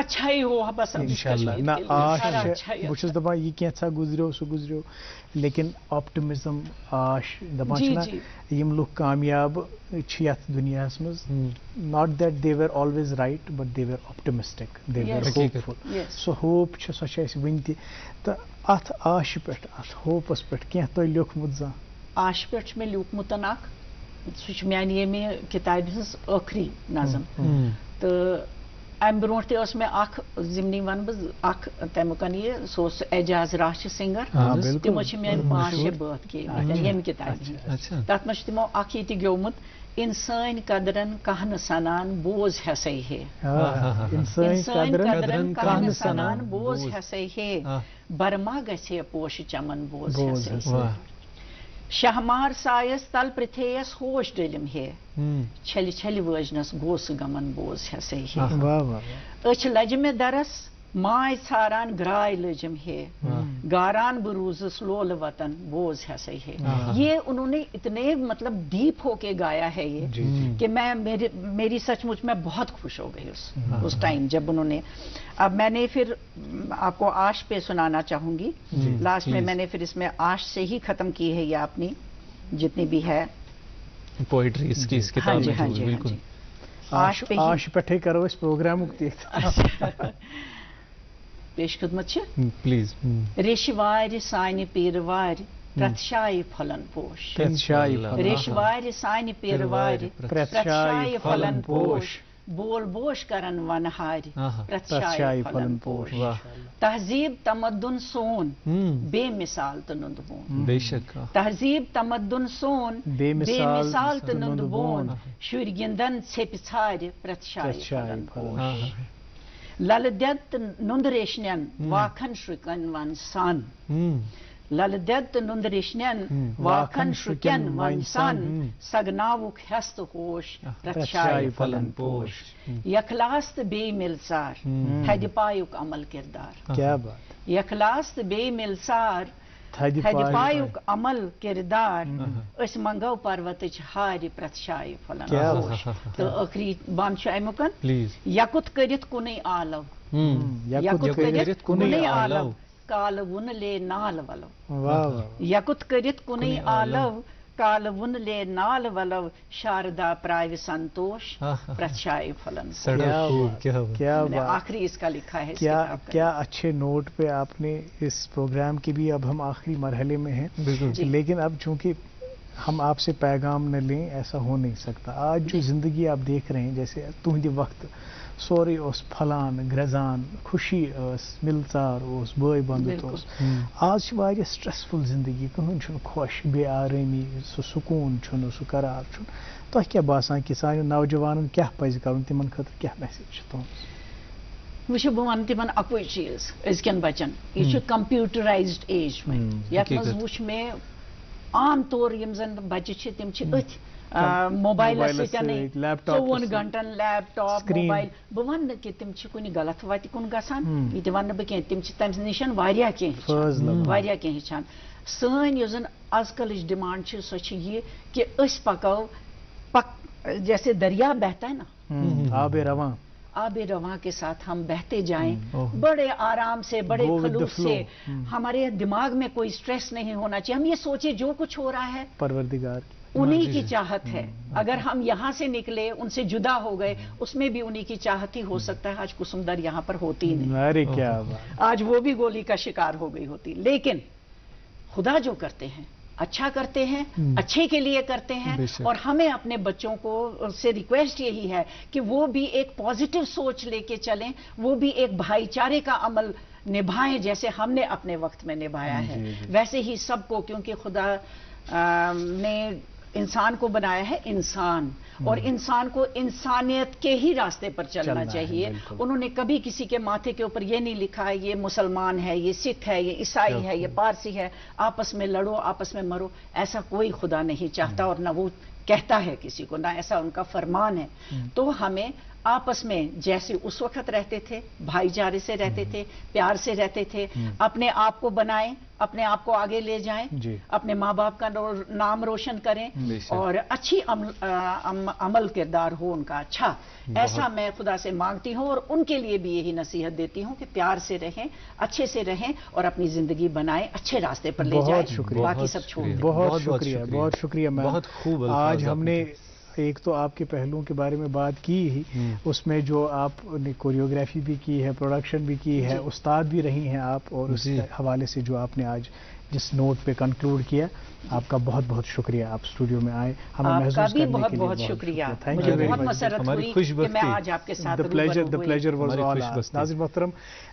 اچھا ہی ہو بس انشاءاللہ نہ آش بہٕ چھُس دپان یہِ کینٛژھا گُزریو سُہ گُزریو لیکن آپٹمزم آش دپان چھِنا یِم لُکھ کامیاب چھِ یتھ دُنیاہس منٛز not that they were always right but they were optimistic they were hopeful سۄ ہوپ چھِ سۄ چھِ اَسہِ وٕنہِ تہِ تہٕ اتھ آشہِ پٮ۪ٹھ اتھ ہوپس پٮ۪ٹھ کینٛہہ تۄہہِ لیوکھمُت زانٛہہ آشہِ پٮ۪ٹھ چھُ مےٚ لیوٗکھمُت اکھ سُہ چھُ میانہِ ییٚمہِ کِتابہِ ہٕنٛز ٲخری نظم تہٕ امہِ برونٛٹھ تہِ ٲس مےٚ اکھ ضمنی ونہٕ بہٕ اکھ تمیُک یہِ سُہ اوس اعجاز راچھِ سِنگر تِمو چھِ مےٚ 5-6 بٲتھ گیٚومٕتۍ ییٚمہِ کِتابہِ ہٕنٛدۍ تتھ منٛز چھُ تِمو اکھ یہِ تہِ گیومُت انسٲنۍ قدرن کانٛہہ نہٕ سنان بوز ہسے ہے انسٲنۍ قدرن کانٛہہ نہٕ سنان بوز ہسے ہے برما گژھِ ہے پوشہِ چمن بوز ہسے شہمار سایس تل پرٛتھییس ہوش ڈٔلِم ہے چھلہِ چھلہِ وٲجنس گوٚو سُہ غمن بوز ہسے ہے أچھ لجہِ مےٚ درس ماے ژھاران گراے لٔجِم ہے گاران بہٕ روٗزٕس لولہٕ وطن بوز ہسے ہے یہ انہوں نے اتنے مطلب ڈیپ ہو کے گایا ہے یہ کہ میں میری سچ مچ میں بہت خوش ہو گئی اس ٹائم جب انہوں نے اب میں نے پھر آپ کو آش پہ سنانا چاہوں گی لاسٹ میں میں نے پھر اس میں آش سے ہی ختم کی ہے یہ اپنی جتنی بھی ہے پوئٹری اس کی اس کتاب میں بالکل آش پٮ۪ٹھے کرو أسۍ پروگرامُک تہِ پیش خدمت چھِ پلیز ریشہِ وارِ سانہِ پیٖرٕ وارِ پرٛٮ۪تھ جایہِ پھۄلن پوش ریشہِ وارِ سانہِ پیٖرٕ وارِ پرٛٮ۪تھ جایہِ پھۄلن پوش بول بوش کرن ونہارِ پرٛٮ۪تھ جایہِ پھۄلن پوش تہذیٖب تمدُن سون بے مثال تہٕ نُنٛد بون بے شک تہذیٖب تمدُن سون بے مثال تہٕ نُنٛد بون شُرۍ گِنٛدن ژھیٚپہِ ژھارِ پرٛٮ۪تھ جایہِ پھۄلن پوش للہٕ دٮ۪د تہٕ نُنٛد ریشنٮ۪ن واکھن شُرکن ون سن للہٕ دٮ۪د تہٕ نُنٛد ریشنٮ۪ن واکھن شُرکٮ۪ن ون سن سگناوُکھ ہٮ۪س تہٕ ہوش پرٛٮ۪تھ جایہِ پھۄلن پوش یخلاص تہٕ بیٚیہِ مِلژار تھدِ پایُک عمل کِردار یخلاص تہٕ بیٚیہِ مِلژار تھدِ پایُک عمل کِردار أسۍ منگو پروتٕچ ہارِ پرٛٮ۪تھ جایہِ پھۄلن پوش تہٕ ٲخری بند چھُ امیُک یکُت کٔرِتھ کُنُے آلو یکُت کٔرِتھ کُنُے آلو کالہٕ وُنہٕ لے نالہٕ ولو یکُت کٔرِتھ کُنُے آلو کالہٕ وُنہٕ لے نالہٕ ولو شاردا پراوِ سنتوش پرٛٮ۪تھ جایہِ پھۄلن آخری اس کا لکھا ہے کیا اچھے نوٹ پہ آپ نے اس پروگرام کے بھی اب ہم آخری مرحلے میں ہیں لیکن اب چونکہ ہم آپ سے پیغام نہ لیں ایسا ہو نہیں سکتا آج جو زندگی آپ دیکھ رہے ہیں جیسے تہندِ وقت سورُے اوس پھلان گرٛزان خوشی ٲس مِلژار اوس بٲے بنٛدُت اوس آز چھِ واریاہ سٹرٛسفُل زندگی کٕہٕنۍ چھُنہٕ خۄش بے آرٲمی سُہ سکوٗن چھُنہٕ سُہ قرار چھُنہٕ تۄہہِ کیٛاہ باسان کہِ سانٮ۪ن نوجوانن کیٛاہ پزِ کرُن تِمن خٲطرٕ کیٛاہ میسیج چھِ تُہنٛز وٕچھِو بہٕ وَنہٕ تِمن اَکُے چیٖز أزکٮ۪ن بچن یہِ چھُ کمپیوٗٹرایزڈ ایج وۄنۍ یتھ منٛز وٕچھ مےٚ عام طور یِم زن بچہِ چھِ تِم چھِ أتھۍ موبایلس سۭتۍ 24 گنٹن لیپ ٹاپ موبایل بہٕ ونہٕ نہٕ کہِ تِم چھِ کُنہِ غلط وتہِ کُن گژھان یہِ تہِ ونہٕ نہٕ بہٕ کینٛہہ تِم چھِ تمہِ نِش واریاہ کینٛہہ ہیٚچھان سٲنۍ یۄس زن آز کلٕچ ڈِمانڈ چھِ سۄ چھِ یہِ کہِ أسۍ پکو جیسے دریا بہتا ہے نا آب رواں کے ساتھ ہم بہتے جائیں بڑے آرام سے بڑے خلوص سے ہمارے دماغ میں کوئی اسٹریس نہیں ہونا چاہیے ہم یہ سوچے جو کچھ ہو رہا ہے پروردگار انہی کی چاہت ہے اگر ہم یہاں سے نکلے ان سے جدا ہو گئے اس میں بھی انہی کی چاہت ہی ہو سکتا ہے آج کسمدر یہاں پر ہوتی نہیں آج وہ بھی گولی کا شکار ہو گئی ہوتی لیکن خدا جو کرتے ہیں اچھا کرتے ہیں اچھے کے لیے کرتے ہیں اور ہمیں اپنے بچوں کو سے ریکویسٹ یہی ہے کہ وہ بھی ایک پازیٹیو سوچ لے کے چلیں وہ بھی ایک بھائی چارے کا عمل نبھائیں جیسے ہم نے اپنے وقت میں نبھایا ہے ویسے ہی سب کو کیونکہ خدا نے انسان کو بنایا ہے انسان اور انسان کو انسانیت کے ہی راستے پر چلنا چاہیے انہوں نے کبھی کسی کے ماتھے کے اوپر یہ نہیں لکھا ہے یہ مسلمان ہے یہ سکھ ہے یہ عیسائی ہے یہ پارسی ہے آپس میں لڑو آپس میں مرو ایسا کوئی خدا نہیں چاہتا اور نہ وہ کہتا ہے کسی کو نہ ایسا ان کا فرمان ہے تو ہمیں آپس میں جیسے اس وقت رہتے تھے بھائی چارے سے رہتے تھے پیار سے رہتے تھے اپنے آپ کو بنائیں اپنے آپ کو آگے لے جائیں, اپنے ماں باپ کا نام روشن کریں, اور اچھی عمل کردار ہو ان کا اچھا, ایسا میں خدا سے مانگتی ہوں, اور ان کے لیے بھی یہی نصیحت دیتی ہوں کہ پیار سے رہیں, اچھے سے رہیں, اور اپنی زندگی بنائیں, اچھے راستے پر لے جائیں, باقی سب چھوڑ دیں. بہت شکریہ, بہت شکریہ میم. بہت خوب. آج ہم نے ایک تو آپ کے پہلوؤں کے بارے میں بات کی ہی, اس میں جو آپ نے کوریوگرافی بھی کی ہے, پروڈکشن بھی کی ہے, استاد بھی رہی ہیں آپ, اور اس حوالے سے جو آپ نے آج جس نوٹ پہ کنکلوڈ کیا, آپ کا بہت بہت شکریہ. آپ اسٹوڈیو میں آئے, ہمیں محسوس کرنے کے لیے بہت بہت شکریہ. مجھے بہت مسرت ہوئی کہ میں آج آپ کے ساتھ روبرو ہوئی. The pleasure was all ours. ناظرین محترم,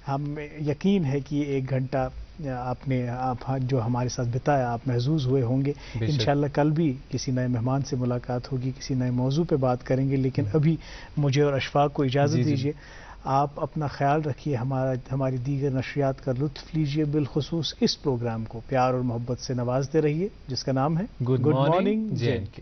ہم یقین ہے کہ ایک گھنٹہ آپ نے جو ہمارے ساتھ بتایا آپ محظوظ ہوئے ہوں گے. انشاءاللہ کل بھی کسی نئے مہمان سے ملاقات ہوگی, کسی نئے موضوع پہ بات کریں گے, لیکن ابھی مجھے اور اشفاق کو اجازت دیجیے. آپ اپنا خیال رکھیے, ہماری دیگر نشریات کا لطف لیجیے, بالخصوص اس پروگرام کو پیار اور محبت سے نوازتے رہیے جس کا نام ہے گڈ مارننگ جے اینڈ کے.